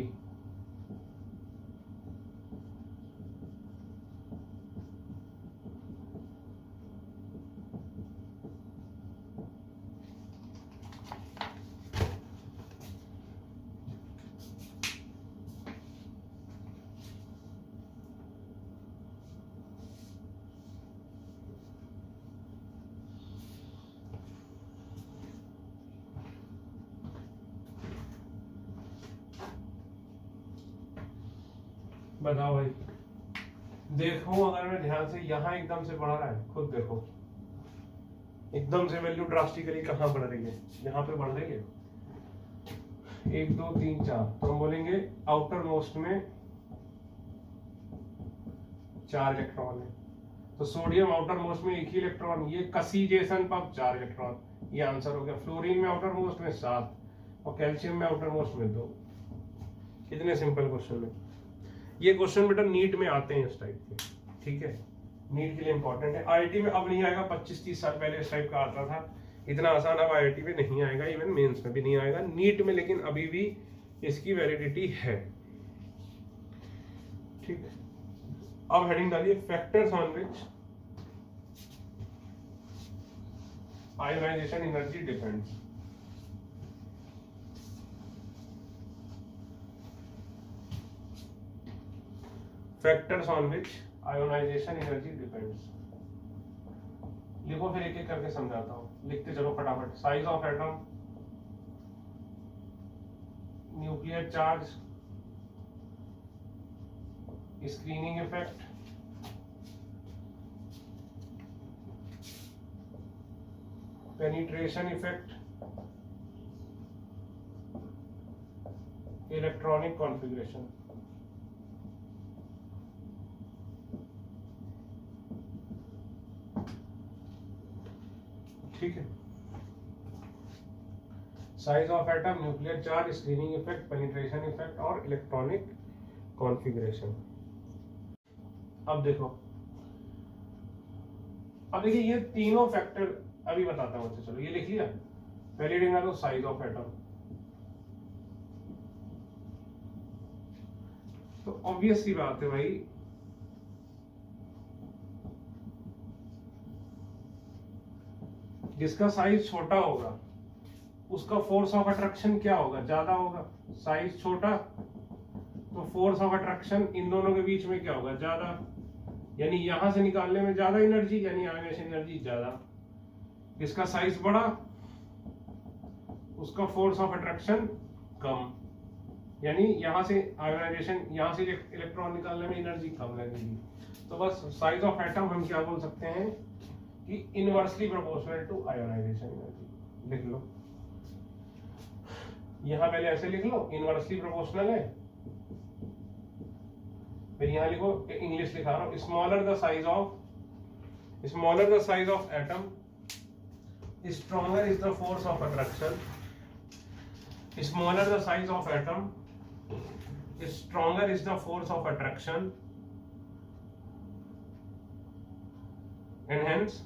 [SPEAKER 1] बताओ भाई। देखो अगर मैं ध्यान से, यहाँ एकदम से बढ़ रहा है, खुद देखो एकदम से वैल्यू ड्रास्टिकली कहाँ बढ़ रही है? यहाँ पे बढ़ रही है 1, 2, 3, 4। तो हम बोलेंगे आउटर मोस्ट में 4 इलेक्ट्रॉन है। तो सोडियम आउटर मोस्ट में 1 ही इलेक्ट्रॉन, ये कसीजेशन पर 4 इलेक्ट्रॉन, ये आंसर हो गया। फ्लोरीन में आउटर मोस्ट में 7 और कैल्शियम में आउटर मोस्ट में 2। कितने सिंपल क्वेश्चन है ये। क्वेश्चन बेटा नीट में आते हैं इस टाइप के, ठीक है, नीट के लिए इंपॉर्टेंट है। आईआईटी में अब नहीं आएगा, 25-30 साल पहले इस टाइप का आता था। इतना आसान अब आईआईटी में नहीं आएगा, इवन मेंस में भी नहीं आएगा, नीट में लेकिन अभी भी इसकी वैलिडिटी है। ठीक, अब हेडिंग डालिए factors on which ionization energy depends. Factors on which ionization energy depends. लिखो फिर एक एक करके समझाता हूं, लिखते चलो फटाफट। Size of atom, nuclear charge, screening effect, penetration effect, electronic configuration. ठीक है, size of atom, nuclear charge, screening effect, penetration effect और इलेक्ट्रॉनिक कॉन्फ़िगरेशन। अब देखिए ये तीनों फैक्टर अभी बताता हूं। चलो ये लिख लिया। पहले देखना तो साइज ऑफ एटम, तो ऑब्वियस सी बात है भाई, जिसका साइज छोटा होगा उसका फोर्स ऑफ अट्रैक्शन क्या होगा? ज्यादा होगा। साइज छोटा तो फोर्स ऑफ अट्रैक्शन इन दोनों के बीच में क्या होगा? ज्यादा। यानी यहां से निकालने में ज्यादा एनर्जी, यानी आयोनाइजेशन एनर्जी ज्यादा। जिसका साइज बड़ा उसका फोर्स ऑफ अट्रैक्शन कम, यानी यहां से आयोनाइजेशन, यहां से इलेक्ट्रॉन निकालने में एनर्जी कम लगेगी। तो बस साइज ऑफ एटम हम क्या बोल सकते हैं कि inversely proportional to ionization energy. लिख लो, यहां पहले ऐसे लिख लो, इनवर्सली प्रोपोर्शनल है। फिर यहां लिखो, इंग्लिश लिखा रहा हूं, smaller the size of Smaller the size of atom, stronger is the force of attraction. Smaller the size of atom, stronger is the force of attraction, and hence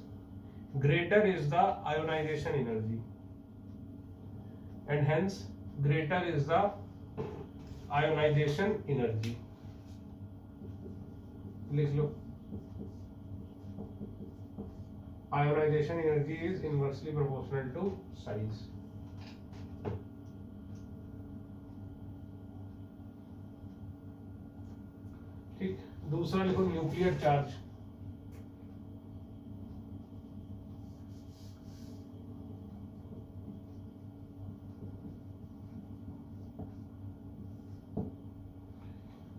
[SPEAKER 1] greater is the ionization energy. And hence greater is the ionization energy. लिख लो. Ionization energy is inversely proportional to size. ठीक. दूसरा लिखो nuclear charge.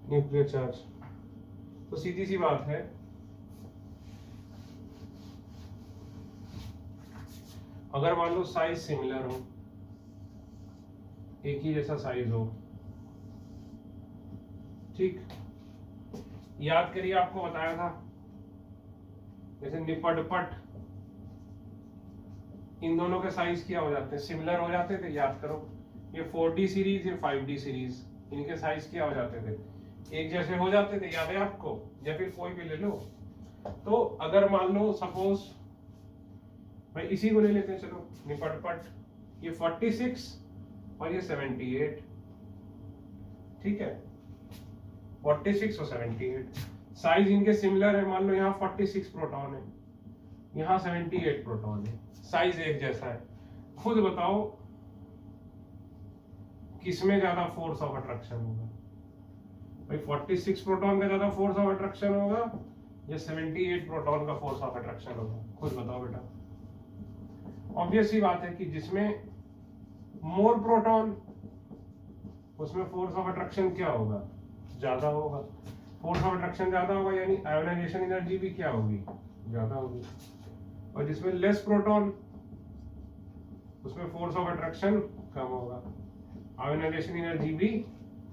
[SPEAKER 1] Nuclear charge तो सीधी सी बात है, अगर मान लो size similar हो, एक ही जैसा साइज हो, ठीक. याद करिए, आपको बताया था जैसे निपटपट, इन दोनों के साइज क्या हो जाते हैं, सिमिलर हो जाते थे. याद करो, ये 4D सीरीज, ये 5D सीरीज, इनके साइज क्या हो जाते थे, एक जैसे हो जाते थे. याद है आपको? या फिर कोई भी ले लो. तो अगर मान लो सपोज भाई इसी को ले लेते हैं, चलो निपटपट, ये 46 और ये 78, ठीक है, 46 और 78, साइज इनके सिमिलर है. मान लो यहाँ 46 प्रोटॉन है, यहाँ 78 प्रोटॉन है, साइज एक जैसा है. खुद बताओ किसमें ज्यादा फोर्स ऑफ अट्रैक्शन होगा? भाई 46 प्रोटॉन का ज्यादा फोर्स ऑफ अट्रैक्शन होगा या 78 प्रोटॉन का फोर्स ऑफ अट्रैक्शन होगा? खुद बताओ बेटा. ऑब्वियस सी बात है कि जिसमें मोर प्रोटॉन, उसमें फोर्स ऑफ अट्रैक्शन क्या होगा? ज्यादा होगा. फोर्स ऑफ अट्रैक्शन ज्यादा होगा यानी आयोनाइजेशन एनर्जी भी क्या होगी? ज्यादा होगी. और जिसमें लेस प्रोटॉन, उसमें फोर्स ऑफ अट्रैक्शन कम होगा, आयोनाइजेशन एनर्जी भी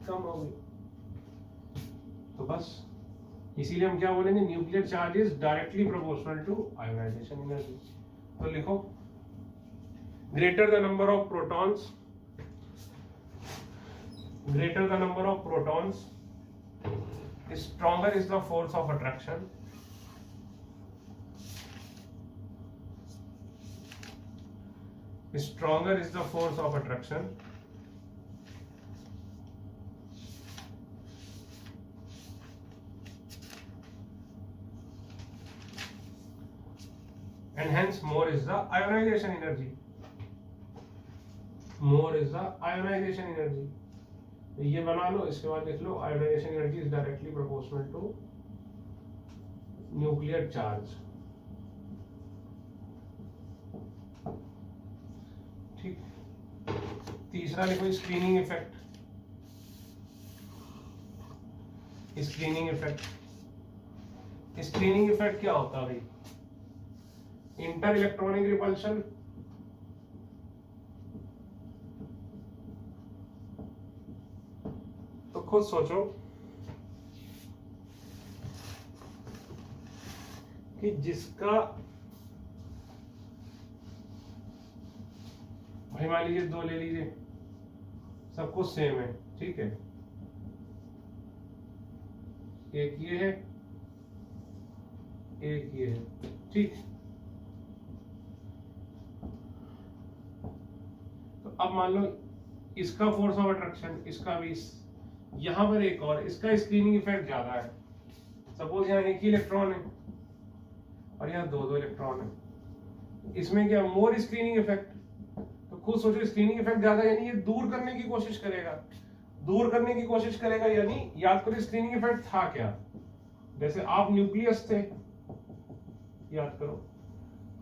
[SPEAKER 1] कम होगी. तो बस इसीलिए हम क्या बोलेंगे, nuclear charge is directly proportional to ionization energy. तो लिखो, greater the number of protons, greater the number of protons, stronger is the force of attraction. Stronger is the force of attraction. And hence more is the ionization energy. More is the ionization energy. ये बना लो, इसके बाद लिख लो ionization energy is directly proportional to nuclear charge. ठीक. तीसरा लिखो screening effect. Screening effect, screening effect क्या होता है भाई? इंटर इलेक्ट्रॉनिक रिपल्शन, तो खुद सोचो कि जिसका भाई मान लीजिए दो ले लीजिए, सब कुछ सेम है, ठीक है, एक ये है, एक ये है, ठीक. तो अब मान लो इसका फोर्स ऑफ अट्रैक्शन, इसका भी, यहां पर एक और, इसका स्क्रीनिंग इफेक्ट ज्यादा है. सपोज यहाँ एक ही इलेक्ट्रॉन है और यहाँ दो दो इलेक्ट्रॉन है, इसमें क्या मोर स्क्रीनिंग इफेक्ट. तो खुद सोचो, स्क्रीनिंग इफेक्ट ज्यादा यानी ये दूर करने की कोशिश करेगा, दूर करने की कोशिश करेगा. यानी याद करो स्क्रीनिंग इफेक्ट था क्या? जैसे आप न्यूक्लियस थे, याद करो,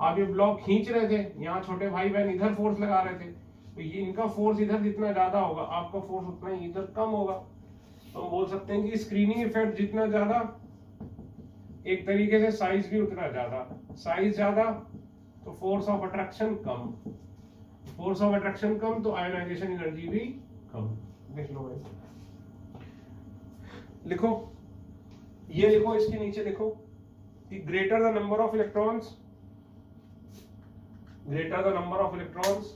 [SPEAKER 1] आप ये ब्लॉक खींच रहे थे, यहाँ छोटे भाई बहन इधर फोर्स लगा रहे थे, तो ये इनका फोर्स इधर जितना ज्यादा होगा, आपका फोर्स उतना ही इधर कम होगा. तो हम बोल सकते हैं कि स्क्रीनिंग इफेक्ट जितना ज्यादा, एक तरीके से साइज भी उतना ज्यादा. साइज ज्यादा तो फोर्स ऑफ अट्रैक्शन कम, फोर्स ऑफ अट्रैक्शन कम तो आयोनाइजेशन एनर्जी भी कम. देख लो भाई, लिखो, ये लिखो, इसके नीचे लिखो कि greater the number of electrons,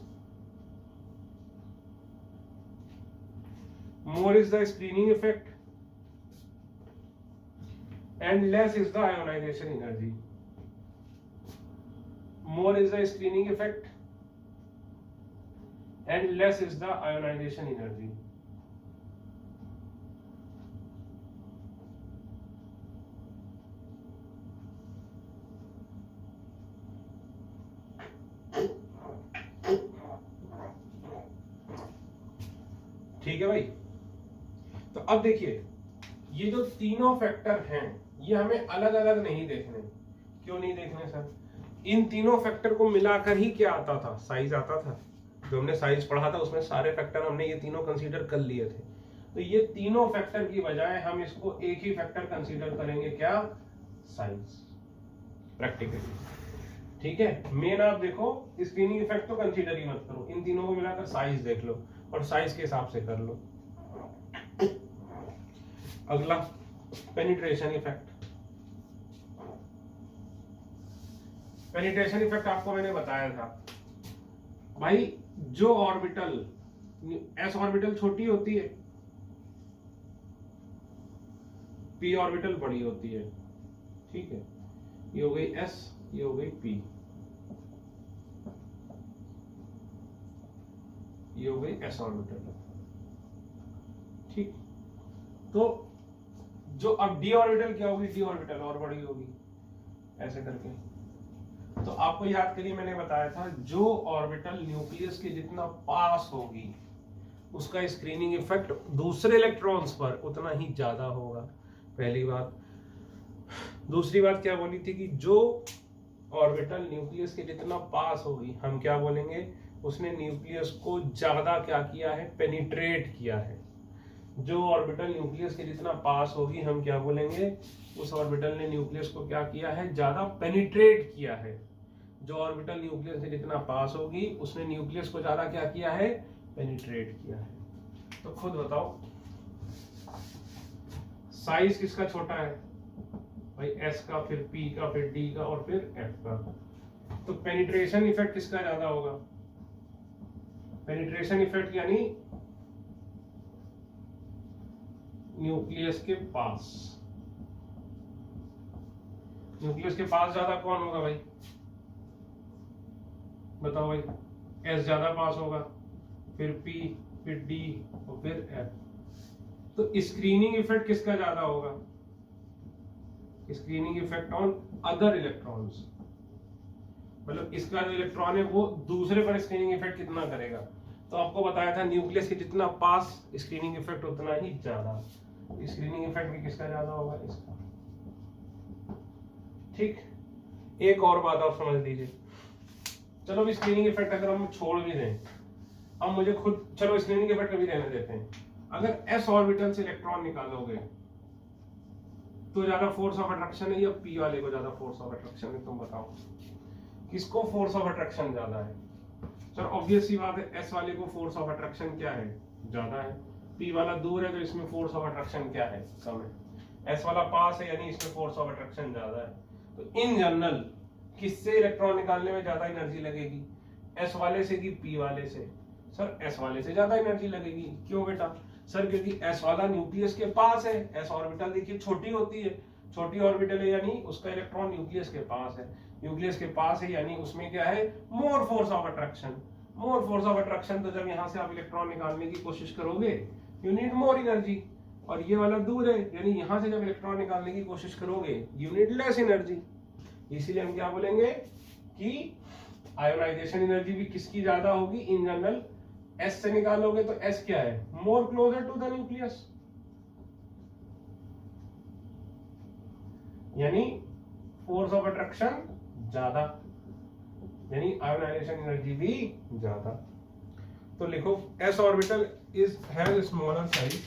[SPEAKER 1] more is the screening effect and less is the ionization energy. More is the screening effect and less is the ionization energy. ठीक है भाई। तो अब देखिए ये जो तीनों फैक्टर हैं ये हमें अलग अलग नहीं देखने। क्यों नहीं देखने सर? इन तीनों फैक्टर को मिलाकर ही क्या आता था? साइज आता था। जो हमने साइज पढ़ा था उसमें सारे फैक्टर हमने ये तीनों कंसीडर कर लिए थे। तो ये तीनों फैक्टर की बजाय हम इसको एक ही फैक्टर कंसीडर करेंगे, क्या? साइज। प्रैक्टिकली ठीक है। मेन आप देखो स्क्रीनिंग इफेक्ट तो कंसीडर ही मत करो, इन तीनों को मिलाकर साइज देख लो और साइज के हिसाब से कर लो। अगला पेनिट्रेशन इफेक्ट। पेनिट्रेशन इफेक्ट आपको मैंने बताया था भाई, जो ऑर्बिटल एस ऑर्बिटल छोटी होती है, पी ऑर्बिटल बड़ी होती है, ठीक है। ये हो गई एस, ये हो गई पी, ये हो गई एस ऑर्बिटल, ठीक। तो जो अब डी ऑर्बिटल क्या होगी? डी ऑर्बिटल और बड़ी होगी, ऐसे करके। तो आपको याद करिए मैंने बताया था जो ऑर्बिटल न्यूक्लियस के जितना पास होगी उसका स्क्रीनिंग इफेक्ट दूसरे इलेक्ट्रॉन्स पर उतना ही ज्यादा होगा, पहली बात। दूसरी बात क्या बोली थी कि जो ऑर्बिटल न्यूक्लियस के जितना पास होगी हम क्या बोलेंगे? उसने न्यूक्लियस को ज्यादा क्या किया है? पेनिट्रेट किया है। जो ऑर्बिटल न्यूक्लियस के जितना पास होगी हम क्या बोलेंगे? उस ऑर्बिटल ने न्यूक्लियस को क्या किया है? ज्यादा पेनिट्रेट किया है। जो ऑर्बिटल न्यूक्लियस से जितना पास होगी उसने न्यूक्लियस को ज्यादा क्या किया है? पेनिट्रेट किया है। तो खुद बताओ साइज किसका छोटा है भाई? एस का, फिर पी का, फिर डी का और फिर एफ का। तो पेनिट्रेशन इफेक्ट किसका ज्यादा होगा? पेनिट्रेशन इफेक्ट यानी न्यूक्लियस के पास। न्यूक्लियस के पास ज्यादा कौन होगा भाई? बताओ भाई। एस ज्यादा पास होगा, फिर पी, फिर डी और फिर एफ। तो स्क्रीनिंग इफेक्ट किसका ज्यादा होगा? Screening effect on other electrons, मतलब इसका जो इलेक्ट्रॉन है वो दूसरे पर स्क्रीनिंग इफेक्ट कितना करेगा। तो आपको बताया था न्यूक्लियस के जितना पास स्क्रीनिंग इफेक्ट उतना ही ज्यादा। स्क्रीनिंग इफेक्ट भी किसका ज्यादा होगा? इसका, ठीक। एक और बात आप समझ लीजिए। चलो अभी स्क्रीनिंग इफेक्ट अगर हम छोड़ भी दें, अब मुझे खुद, चलो स्क्रीनिंग इफेक्ट कभी रहने देते हैं। अगर एस ऑर्बिटल से इलेक्ट्रॉन निकालोगे तो ज्यादा फोर्स ऑफ अट्रैक्शन है या पी वाले को ज्यादा फोर्स ऑफ अट्रैक्शन है? तुम बताओ किसको फोर्स ऑफ अट्रैक्शन ज्यादा है? सर ऑब्वियस सी बात है एस वाले को फोर्स ऑफ अट्रैक्शन क्या है? ज्यादा है। पी वाला दूर है तो इसमें फोर्स ऑफ अट्रैक्शन क्या है? कम है। एस वाला पास है यानी इसमें फोर्स ऑफ अट्रैक्शन ज्यादा है। तो इन जनरल किससे इलेक्ट्रॉन निकालने में ज्यादा एनर्जी लगेगी? एस वाले से कि पी वाले से? सर एस वाले से ज्यादा एनर्जी लगेगी। क्यों बेटा? सर क्योंकि एस वाला न्यूक्लियस के पास है। एस ऑर्बिटल देखिए छोटी होती है, छोटी ऑर्बिटल है यानी उसका इलेक्ट्रॉन न्यूक्लियस के पास है। न्यूक्लियस के पास है यानी उसमें क्या है? More force of attraction. More force of attraction, तो जब यहां से आप इलेक्ट्रॉन निकालने की कोशिश करोगे यू नीड मोर एनर्जी। और ये वाला दूर है यानी यहां से जब इलेक्ट्रॉन निकालने की कोशिश करोगे यू नीड लेस एनर्जी। इसीलिए हम क्या बोलेंगे कि आयोनाइजेशन एनर्जी भी किसकी ज्यादा होगी? इन जनरल एस से निकालोगे तो एस क्या है? More closer to the nucleus, यानी फोर्स ऑफ अट्रैक्शन ज्यादा, यानी आयोनाइजेशन एनर्जी भी ज्यादा। तो लिखो s orbital is has smaller size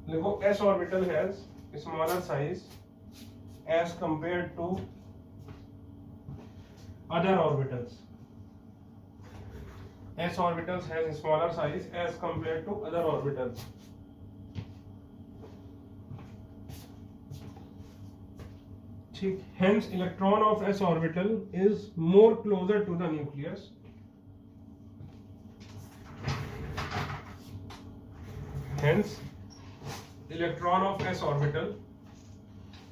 [SPEAKER 1] देखो s orbital has smaller size as compared to other orbitals. S orbitals has smaller size as compared to other orbitals. ठीक, hence electron of s orbital is more closer to the nucleus. Hence electron of s orbital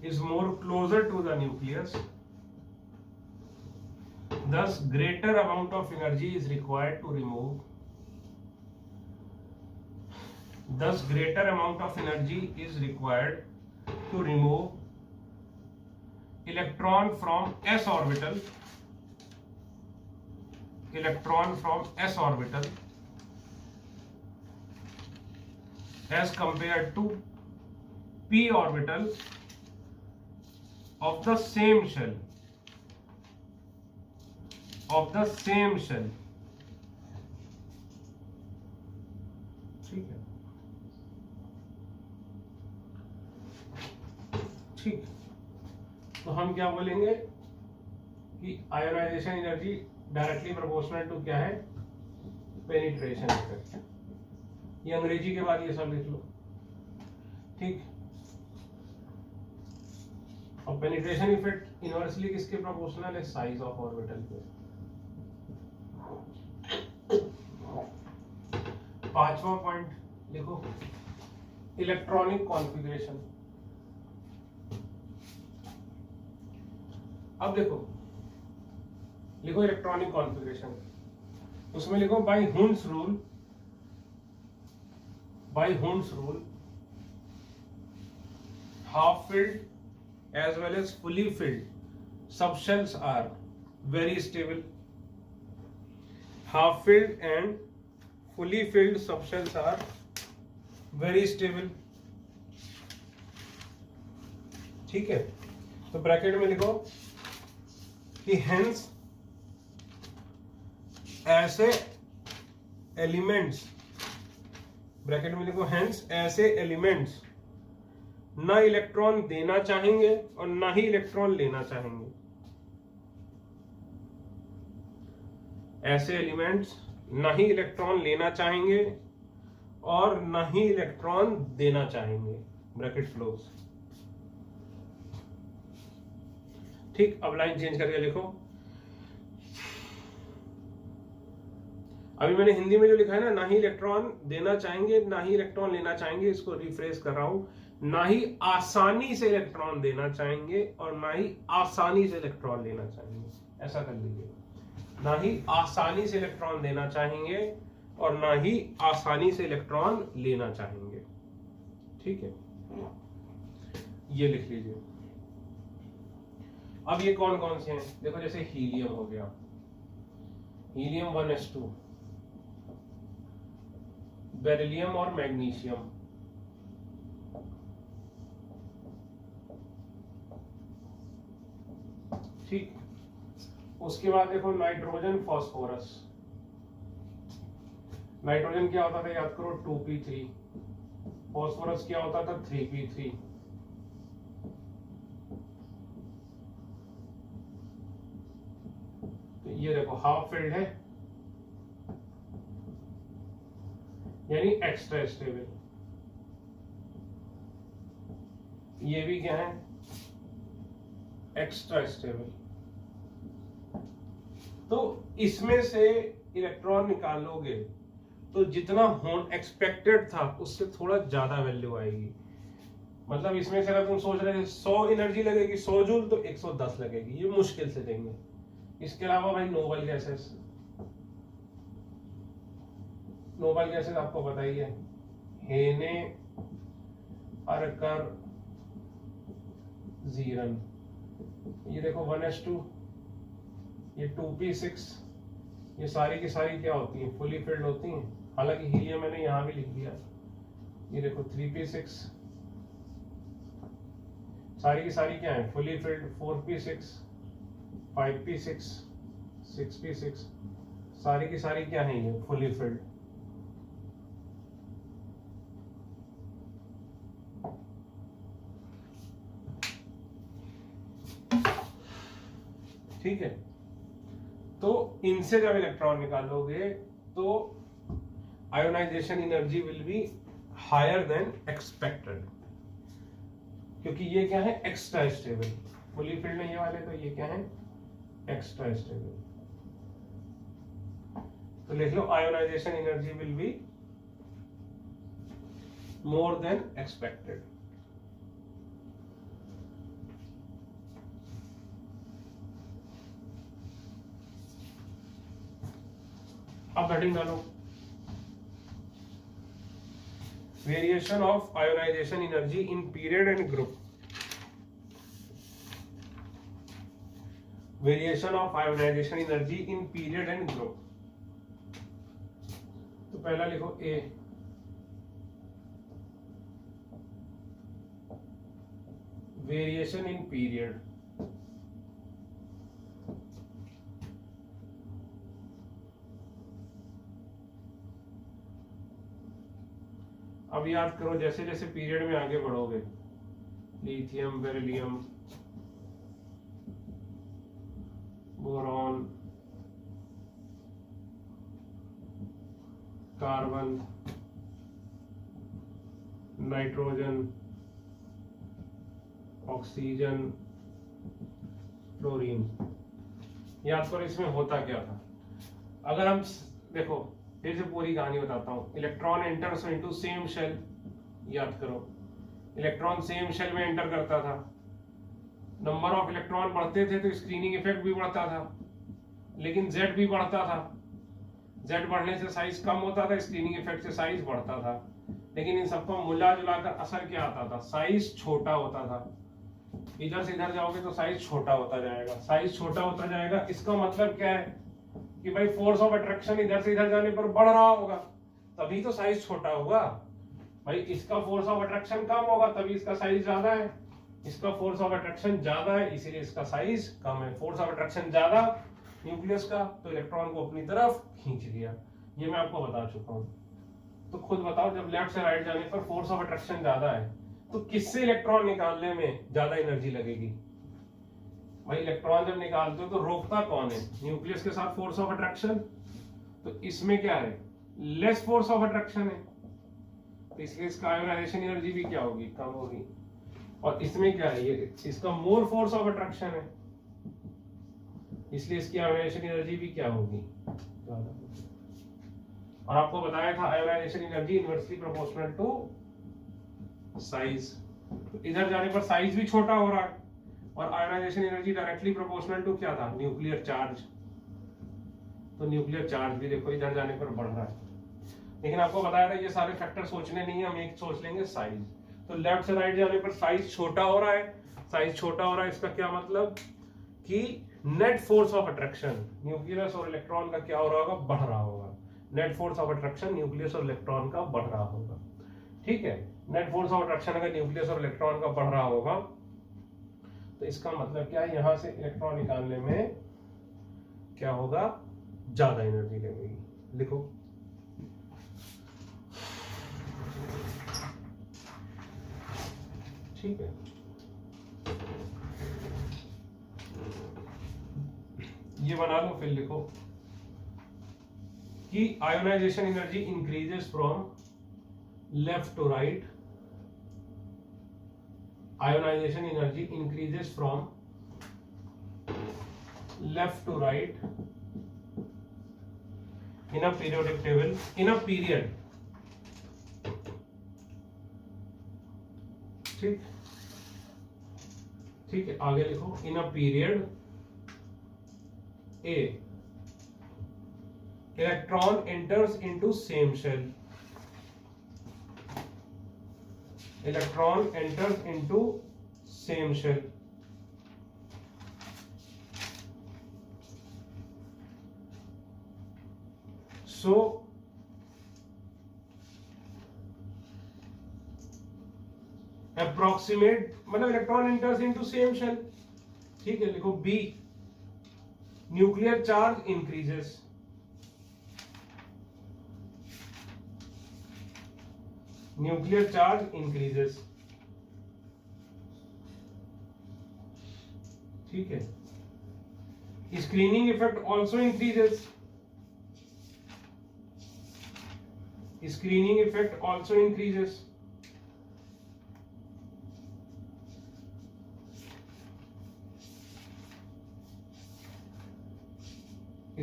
[SPEAKER 1] is more closer to the nucleus. Thus greater amount of energy is required to remove. Thus greater amount of energy is required to remove electron from s orbital. Electron from s orbital as compared to p orbital of the same shell. Of the same shell. ठीक है, ठीक, तो हम क्या बोलेंगे कि ionization energy directly proportional to क्या है, पेनिट्रेशन इफेक्ट. ये अंग्रेजी के बाद ये सब लिख लो. ठीक, और पेनिट्रेशन इफेक्ट इनवर्सली किसके प्रोपोर्शनल है, साइज ऑफ ऑर्बिटल के. पांचवा पॉइंट लिखो, इलेक्ट्रॉनिक कॉन्फ़िगरेशन. अब देखो, लिखो इलेक्ट्रॉनिक कॉन्फ़िगरेशन. उसमें लिखो by Hund's rule. By Hund's rule half filled as well as fully filled subshells are very stable. Half filled and fully filled subshells are very stable. ठीक है, तो bracket में लिखो कि hence ऐसे एलिमेंट्स, ब्रैकेट में लिखो hence ऐसे एलिमेंट्स ना इलेक्ट्रॉन देना चाहेंगे और ना ही इलेक्ट्रॉन लेना चाहेंगे. ऐसे एलिमेंट्स ना ही इलेक्ट्रॉन लेना चाहेंगे और ना ही इलेक्ट्रॉन देना चाहेंगे. Bracket close. ठीक, अब लाइन चेंज करके लिखो. अभी मैंने हिंदी में जो लिखा है ना ही इलेक्ट्रॉन देना चाहेंगे ना ही इलेक्ट्रॉन लेना चाहेंगे, इसको रिफ्रेश कर रहा हूं. ना ही आसानी से इलेक्ट्रॉन देना चाहेंगे और ना ही आसानी से इलेक्ट्रॉन लेना चाहेंगे. ऐसा कर लीजिए, ना ही आसानी से इलेक्ट्रॉन देना चाहेंगे और ना ही आसानी से इलेक्ट्रॉन लेना चाहेंगे. ठीक है, ये लिख लीजिए. अब ये कौन कौन से हैं, देखो जैसे हीलियम हो गया, हीलियम 1s2, बेरिलियम और मैग्नीशियम, ठीक. उसके बाद देखो नाइट्रोजन फास्फोरस. नाइट्रोजन क्या होता था याद करो, 2p3. फास्फोरस क्या होता था, 3p3. तो ये देखो हाफ फील्ड है, यानी एक्स्ट्रा स्टेबल. ये भी क्या है, एक्स्ट्रा स्टेबल. तो इसमें से इलेक्ट्रॉन निकालोगे तो जितना एक्सपेक्टेड था उससे थोड़ा ज्यादा वैल्यू आएगी. मतलब इसमें से अगर तुम सोच रहे थे 100 एनर्जी लगेगी 100 जूल, तो 110 लगेगी. ये मुश्किल से देंगे. इसके अलावा भाई नोबल गैसेस. नोबल गैसेस आपको बताइए, हेने, अरकर, जीरन. ये देखो 1s2, ये 2p6, ये सारी की सारी क्या होती हैं, फुली फिल्ड होती हैं. हालांकि हीलियम मैंने यहां भी लिख दिया. ये देखो 3p6, सारी की सारी क्या है, fully filled. 4p6, 5p6, 6p6, सारी की सारी क्या है, ये फुली फिल्ड. ठीक है, तो इनसे जब इलेक्ट्रॉन निकालोगे तो ionisation energy will be higher than expected, क्योंकि ये क्या है, एक्स्ट्रा स्टेबल। फुली फील्ड नहीं वाले, तो ये क्या है, एक्स्ट्रा स्टेबल। तो लिख लो ionisation energy will be more than expected. अब हेडिंग डालो, variation of ionisation energy in period and group. Variation of ionisation energy in period and group. तो पहला लिखो ए, वेरिएशन इन पीरियड। अब याद करो, जैसे जैसे पीरियड में आगे बढ़ोगे, lithium, beryllium, boron, carbon, nitrogen, oxygen, fluorine, याद करो इसमें होता क्या था। अगर हम देखो, फिर से पूरी कहानी बताता हूं। Electron enters into same shell, याद करो इलेक्ट्रॉन सेम शेल में एंटर करता था, नंबर ऑफ इलेक्ट्रॉन बढ़ते थे तो स्क्रीनिंग इफेक्ट भी बढ़ता था, लेकिन Z भी बढ़ता था। Z बढ़ने से साइज कम होता था, स्क्रीनिंग इफेक्ट से साइज बढ़ता था, लेकिन इन सबको मिला जुलाकर असर क्या आता था, साइज छोटा होता था। इधर से इधर जाओगे तो साइज छोटा होता जाएगा, साइज छोटा होता जाएगा। इसका मतलब क्या है कि भाई फोर्स ऑफ अट्रैक्शन इधर से इधर जाने पर बढ़ रहा होगा, तभी तो साइज छोटा होगा। भाई इसका फोर्स ऑफ अट्रैक्शन कम होगा, तभी इसका साइज ज्यादा है। इसका फोर्स ऑफ अट्रैक्शन ज्यादा है, इसीलिए इसका साइज कम है। फोर्स ऑफ अट्रैक्शन ज्यादा न्यूक्लियस का, तो इलेक्ट्रॉन को अपनी तरफ खींच लिया। ये मैं आपको बता चुका हूं। तो खुद बताओ, जब लेफ्ट से राइट जाने पर फोर्स ऑफ अट्रैक्शन ज्यादा है, तो किससे इलेक्ट्रॉन निकालने में ज्यादा एनर्जी लगेगी? भाई इलेक्ट्रॉन जब निकालते हो तो रोकता कौन है? न्यूक्लियस के साथ फोर्स ऑफ अट्रैक्शन। तो इसमें क्या है, लेस फोर्स ऑफ अट्रैक्शन है, तो इसलिए इसका आयोनाइजेशन एनर्जी भी क्या होगी, कम होगी। और इसमें क्या है, ये इसका मोर फोर्स ऑफ अट्रैक्शन है, इसलिए इसकी आयोनाइजेशन एनर्जी भी क्या होगी, ज्यादा। और आपको बताया था ionization energy inversely proportional to size. तो इधर जाने पर साइज भी छोटा हो रहा है, और ionization energy directly proportional to क्या था, न्यूक्लियर चार्ज। तो न्यूक्लियर चार्ज भी देखो इधर जाने पर बढ़ रहा है। लेकिन आपको बताया था ये सारे फैक्टर सोचने नहीं है, हम एक सोच लेंगे साइज। तो लेफ्ट से राइट जाने पर साइज छोटा हो रहा है, साइज छोटा हो रहा है, इसका क्या मतलब कि net force of attraction nucleus और इलेक्ट्रॉन का क्या हो रहा होगा, बढ़ रहा होगा। Net force of attraction nucleus और इलेक्ट्रॉन का बढ़ रहा होगा। ठीक है, नेट फोर्स ऑफ अट्रैक्शन अगर न्यूक्लियस और इलेक्ट्रॉन का बढ़ रहा होगा, तो इसका मतलब क्या है, यहां से इलेक्ट्रॉन निकालने में क्या होगा, ज्यादा एनर्जी लगेगी। लिखो, ठीक है। ये बना लो, फिर लिखो कि ionization energy increases from left to right. Ionization energy increases from left to right in a periodic table, in a period। ठीक ठीक है, आगे लिखो, in a period A electron enters into same shell। Electron enters into same shell। So approximate मतलब electron enters into same shell। ठीक है, लिखो B nuclear charge increases. Nuclear charge increases. ठीक है, Screening effect also increases. Screening effect also increases.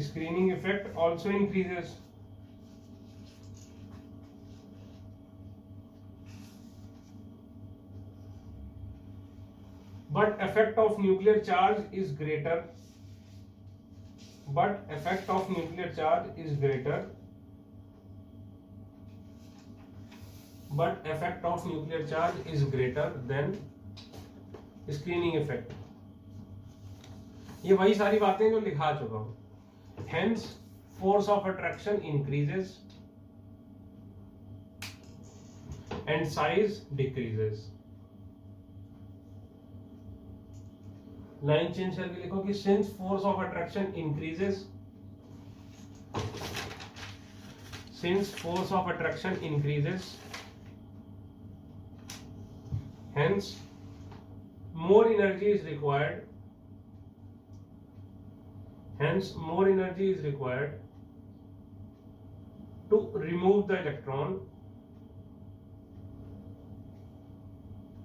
[SPEAKER 1] Screening effect also increases. But effect of nuclear charge is greater. But effect of nuclear charge is greater. But effect of nuclear charge is greater than screening effect. ये वही सारी बातें जो लिखा चुका हूं. Hence, force of attraction increases and size decreases. Line change करके लिखो कि since force of attraction increases, since force of attraction increases, hence more energy is required. Hence, more energy is required to remove the electron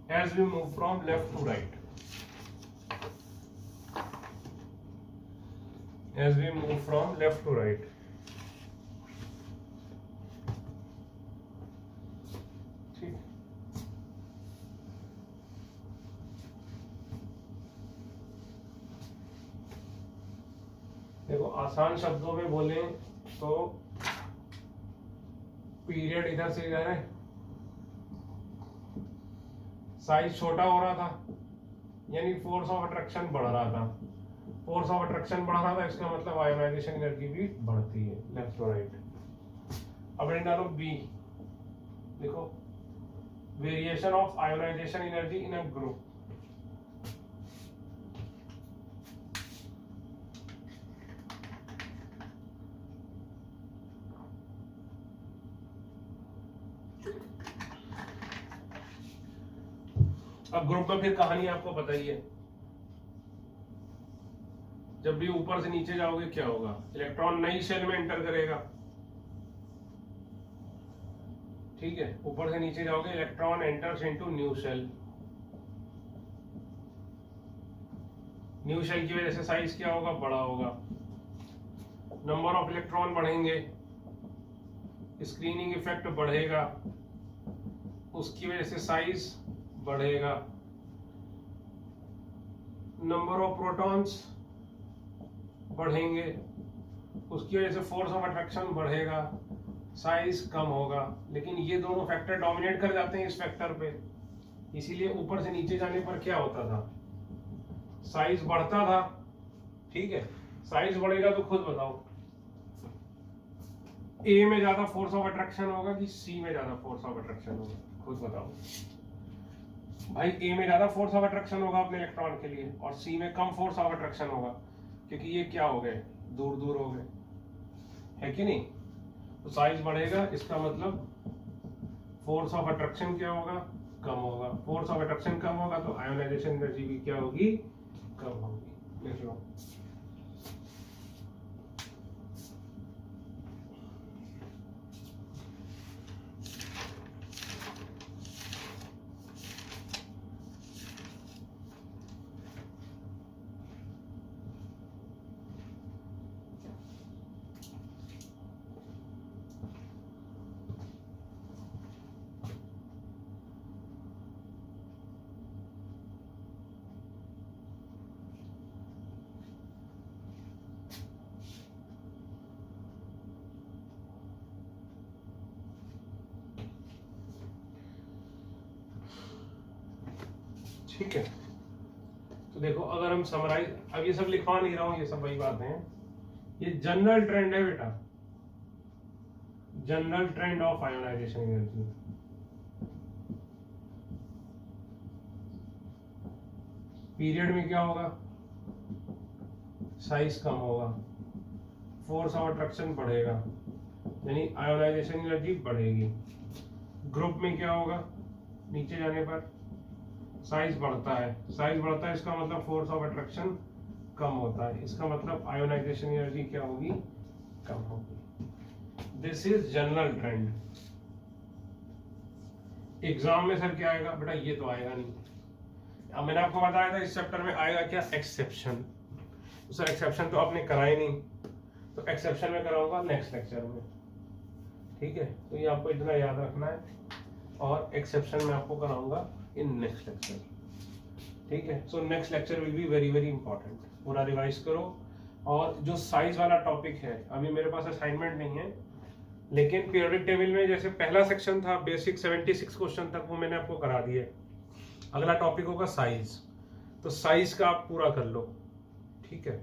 [SPEAKER 1] as we move from left to right. As we move from left to right. ठीक. देखो आसान शब्दों में बोले तो period इधर से इधर है, साइज छोटा हो रहा था, यानी फोर्स ऑफ अट्रैक्शन बढ़ रहा था. फोर्स ऑफ अट्रैक्शन बढ़ रहा था, इसका मतलब आयोनाइजेशन एनर्जी भी बढ़ती है लेफ्ट टू राइट. अब डालो बी. देखो variation of ionisation energy in a group. अब ग्रुप में फिर कहानी आपको पता ही है. जब भी ऊपर से नीचे जाओगे क्या होगा, इलेक्ट्रॉन नई शेल में एंटर करेगा. ठीक है, ऊपर से नीचे जाओगे, electron enters into new shell. New shell की वजह से साइज क्या होगा, बड़ा होगा. नंबर ऑफ इलेक्ट्रॉन बढ़ेंगे, स्क्रीनिंग इफेक्ट बढ़ेगा, उसकी वजह से साइज बढ़ेगा. नंबर ऑफ प्रोटॉन्स बढ़ेंगे, उसकी वजह से फोर्स ऑफ अट्रैक्शन बढ़ेगा, साइज कम होगा. लेकिन ये दोनों फैक्टर डोमिनेट कर जाते हैं इस फैक्टर पे, इसीलिए ऊपर से नीचे जाने पर क्या होता था, साइज बढ़ता था. ठीक है, साइज बढ़ेगा तो खुद बताओ, ए में ज्यादा फोर्स ऑफ अट्रैक्शन होगा कि सी में ज्यादा फोर्स ऑफ अट्रैक्शन होगा, खुद बताओ भाई. ए में ज्यादा फोर्स ऑफ अट्रैक्शन होगा अपने इलेक्ट्रॉन के लिए, और सी में कम फोर्स ऑफ अट्रैक्शन होगा, क्योंकि ये क्या हो गए, दूर दूर हो गए, है कि नहीं. तो साइज बढ़ेगा, इसका मतलब फोर्स ऑफ अट्रैक्शन क्या होगा, कम होगा. फोर्स ऑफ अट्रैक्शन कम होगा तो आयोनाइजेशन एनर्जी भी क्या होगी, कम होगी. लिख लो. ठीक है, तो देखो अगर हम समराइज, अब ये सब लिखवा नहीं रहा हूं, ये सब वही बातें हैं. ये जनरल ट्रेंड है बेटा, general trend of ionisation energy. Period में क्या होगा, साइज कम होगा, फोर्स ऑफ अट्रैक्शन बढ़ेगा, यानी आयोनाइजेशन एनर्जी बढ़ेगी. ग्रुप में क्या होगा, नीचे जाने पर साइज बढ़ता है. साइज बढ़ता है, इसका मतलब फोर्स ऑफ अट्रैक्शन कम होता है, इसका मतलब आयोनाइजेशन एनर्जी क्या होगी, कम होगी। This is general trend. Exam में सर क्या आएगा बेटा, ये तो आएगा नहीं। अब मैंने आपको बताया था इस चैप्टर में आएगा क्या, एक्सेप्शन। सर एक्सेप्शन तो आपने कराए नहीं, तो एक्सेप्शन में कराऊंगा नेक्स्ट लेक्चर में, ठीक है। तो ये आपको इतना याद रखना है, और एक्सेप्शन में आपको कराऊंगा इन नेक्स्ट लेक्चर, ठीक है। So next lecture will be very very important, पूरा रिवाइज करो। और जो साइज वाला टॉपिक है, अभी मेरे पास असाइनमेंट नहीं है, लेकिन पीरियोडिक टेबल में जैसे पहला सेक्शन था बेसिक 76 क्वेश्चन तक, वो मैंने आपको करा दिए। अगला टॉपिक होगा साइज, तो साइज का आप पूरा कर लो, ठीक है।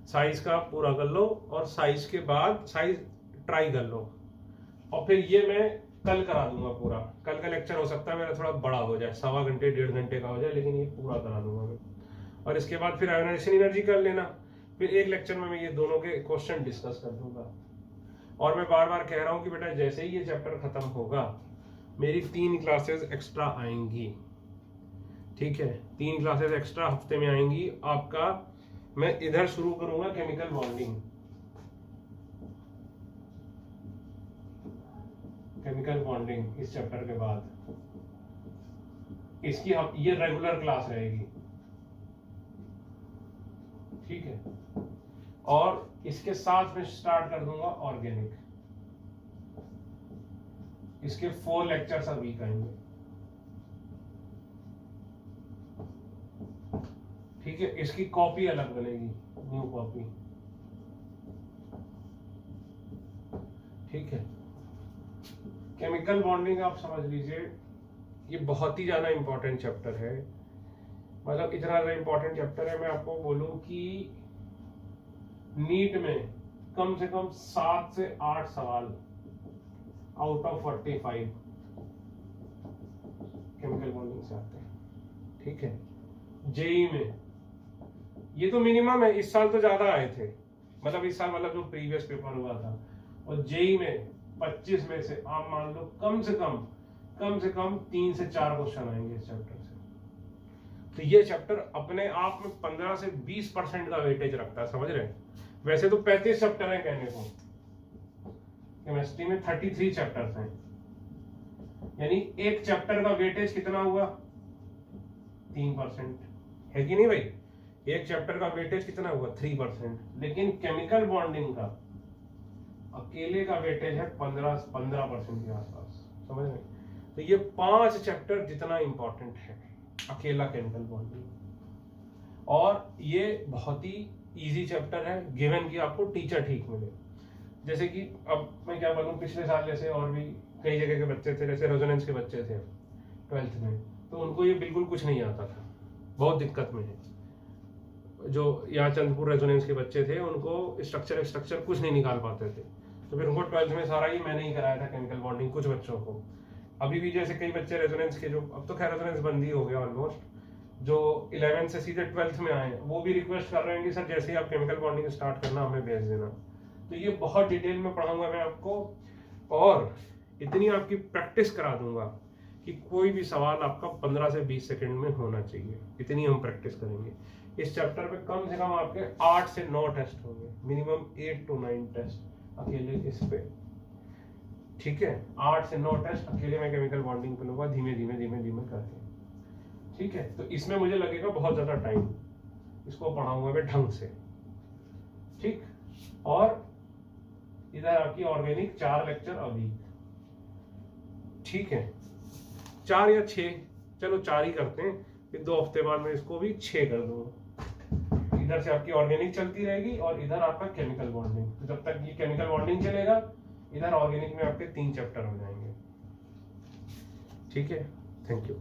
[SPEAKER 1] साइज का आप पूरा कर लो, और साइज के बाद साइज ट्राई कर लो, और फिर ये मैं कल करा दूंगा पूरा। कल का लेक्चर हो सकता है मेरा थोड़ा बड़ा हो जाए, 1.25 घंटे 1.5 घंटे का हो जाए, लेकिन ये पूरा करा दूंगा मैं। और इसके बाद फिर आयोनाइजेशन एनर्जी कर लेना, फिर एक लेक्चर में मैं ये दोनों के क्वेश्चन डिस्कस कर दूंगा। और मैं बार बार कह रहा हूं कि बेटा जैसे ही ये चैप्टर खत्म होगा, मेरी 3 क्लासेस एक्स्ट्रा आएंगी, ठीक है। 3 क्लासेस एक्स्ट्रा हफ्ते में आएंगी आपका। मैं इधर शुरू करूंगा केमिकल बॉन्डिंग, केमिकल बॉन्डिंग इस चैप्टर के बाद, इसकी ये रेगुलर क्लास रहेगी, ठीक है। और इसके साथ में स्टार्ट कर दूंगा ऑर्गेनिक, इसके 4 लेक्चर्स अ वीक आएंगे, ठीक है। इसकी कॉपी अलग बनेगी, न्यू कॉपी, ठीक है। केमिकल बॉन्डिंग आप समझ लीजिए, ये बहुत ही ज्यादा इंपॉर्टेंट चैप्टर है। मतलब इतना ज्यादा इंपॉर्टेंट चैप्टर है, मैं आपको बोलूं कि नीट में कम से कम 7 से 8 सवाल आउट ऑफ 45 केमिकल बॉन्डिंग से आते हैं, ठीक है। जेई में ये तो मिनिमम है, इस साल तो ज्यादा आए थे, मतलब इस साल मतलब जो प्रीवियस पेपर हुआ था। और जेई में 25 में से आप मान लो कम से कम 3 से 4 क्वेश्चन आएंगे इस चैप्टर से। तो ये चैप्टर अपने आप में 15 से 20% का वेटेज रखता है, समझ रहे हैं। वैसे तो 35 चैप्टर है कहने को, केमिस्ट्री में 33 चैप्टर्स हैं, यानी एक चैप्टर का वेटेज कितना हुआ, 3% है कि नहीं भाई। एक चैप्टर का वेटेज कितना हुआ, 3%। लेकिन केमिकल बॉन्डिंग का अकेले का वेटेज है 15% के आसपास, समझ रहे। तो ये 5 चैप्टर जितना इंपॉर्टेंट है अकेला केमिकल बॉन्डिंग। और ये बहुत ही इजी चैप्टर है, गिवन कि आपको टीचर ठीक मिले। जैसे कि अब मैं क्या बोलूं, पिछले साल जैसे और भी कई जगह के बच्चे थे, जैसे रेजोनेंस के बच्चे थे 12th में, तो उनको ये बिल्कुल कुछ नहीं आता था, बहुत दिक्कत में है। जो यहाँ चंद्रपुर रेजोनेंस के बच्चे थे, उनको स्ट्रक्चर कुछ नहीं निकाल पाते थे, तो फिर उनको 12th में सारा ही मैंने ही कराया था केमिकल बॉन्डिंग कुछ बच्चों को। अभी भी जैसे कई बच्चे रेजोनेंस के, जो अब तो खैर रेजोनेंस बंद ही हो गया ऑलमोस्ट, जो 11th से सीधे 12th में आए, वो भी रिक्वेस्ट कर रहे हैं कि सर जैसे ही आप केमिकल बॉन्डिंग स्टार्ट करना हमें भेज देना। तो ये बहुत डिटेल में पढ़ाऊंगा मैं आपको, और इतनी आपकी प्रैक्टिस करा दूंगा कि कोई भी सवाल आपका 15 से 20 सेकंड में होना चाहिए, इतनी हम प्रैक्टिस करेंगे। इस चैप्टर पे कम से कम आपके 8 से 9 टेस्ट होंगे, मिनिमम 8 to 9 टेस्ट अकेले इस पे, ठीक है। 8 से 9 टेस्ट अकेले मैं केमिकल बॉन्डिंग पे लूंगा, धीमे धीमे करके, ठीक है। तो इसमें मुझे लगेगा बहुत ज्यादा टाइम, इसको पढ़ाऊंगा मैं ढंग से, ठीक। और इधर आपकी ऑर्गेनिक 4 लेक्चर अभी, ठीक है। 4 या 6, चलो 4 ही करते हैं, फिर 2 हफ्ते बाद मैं इसको भी 6 कर दूंगा। इधर से आपकी ऑर्गेनिक चलती रहेगी और इधर आपका केमिकल बॉन्डिंग। तो जब तक ये केमिकल बॉन्डिंग चलेगा, इधर ऑर्गेनिक में आपके 3 चैप्टर हो जाएंगे, ठीक है। Thank you.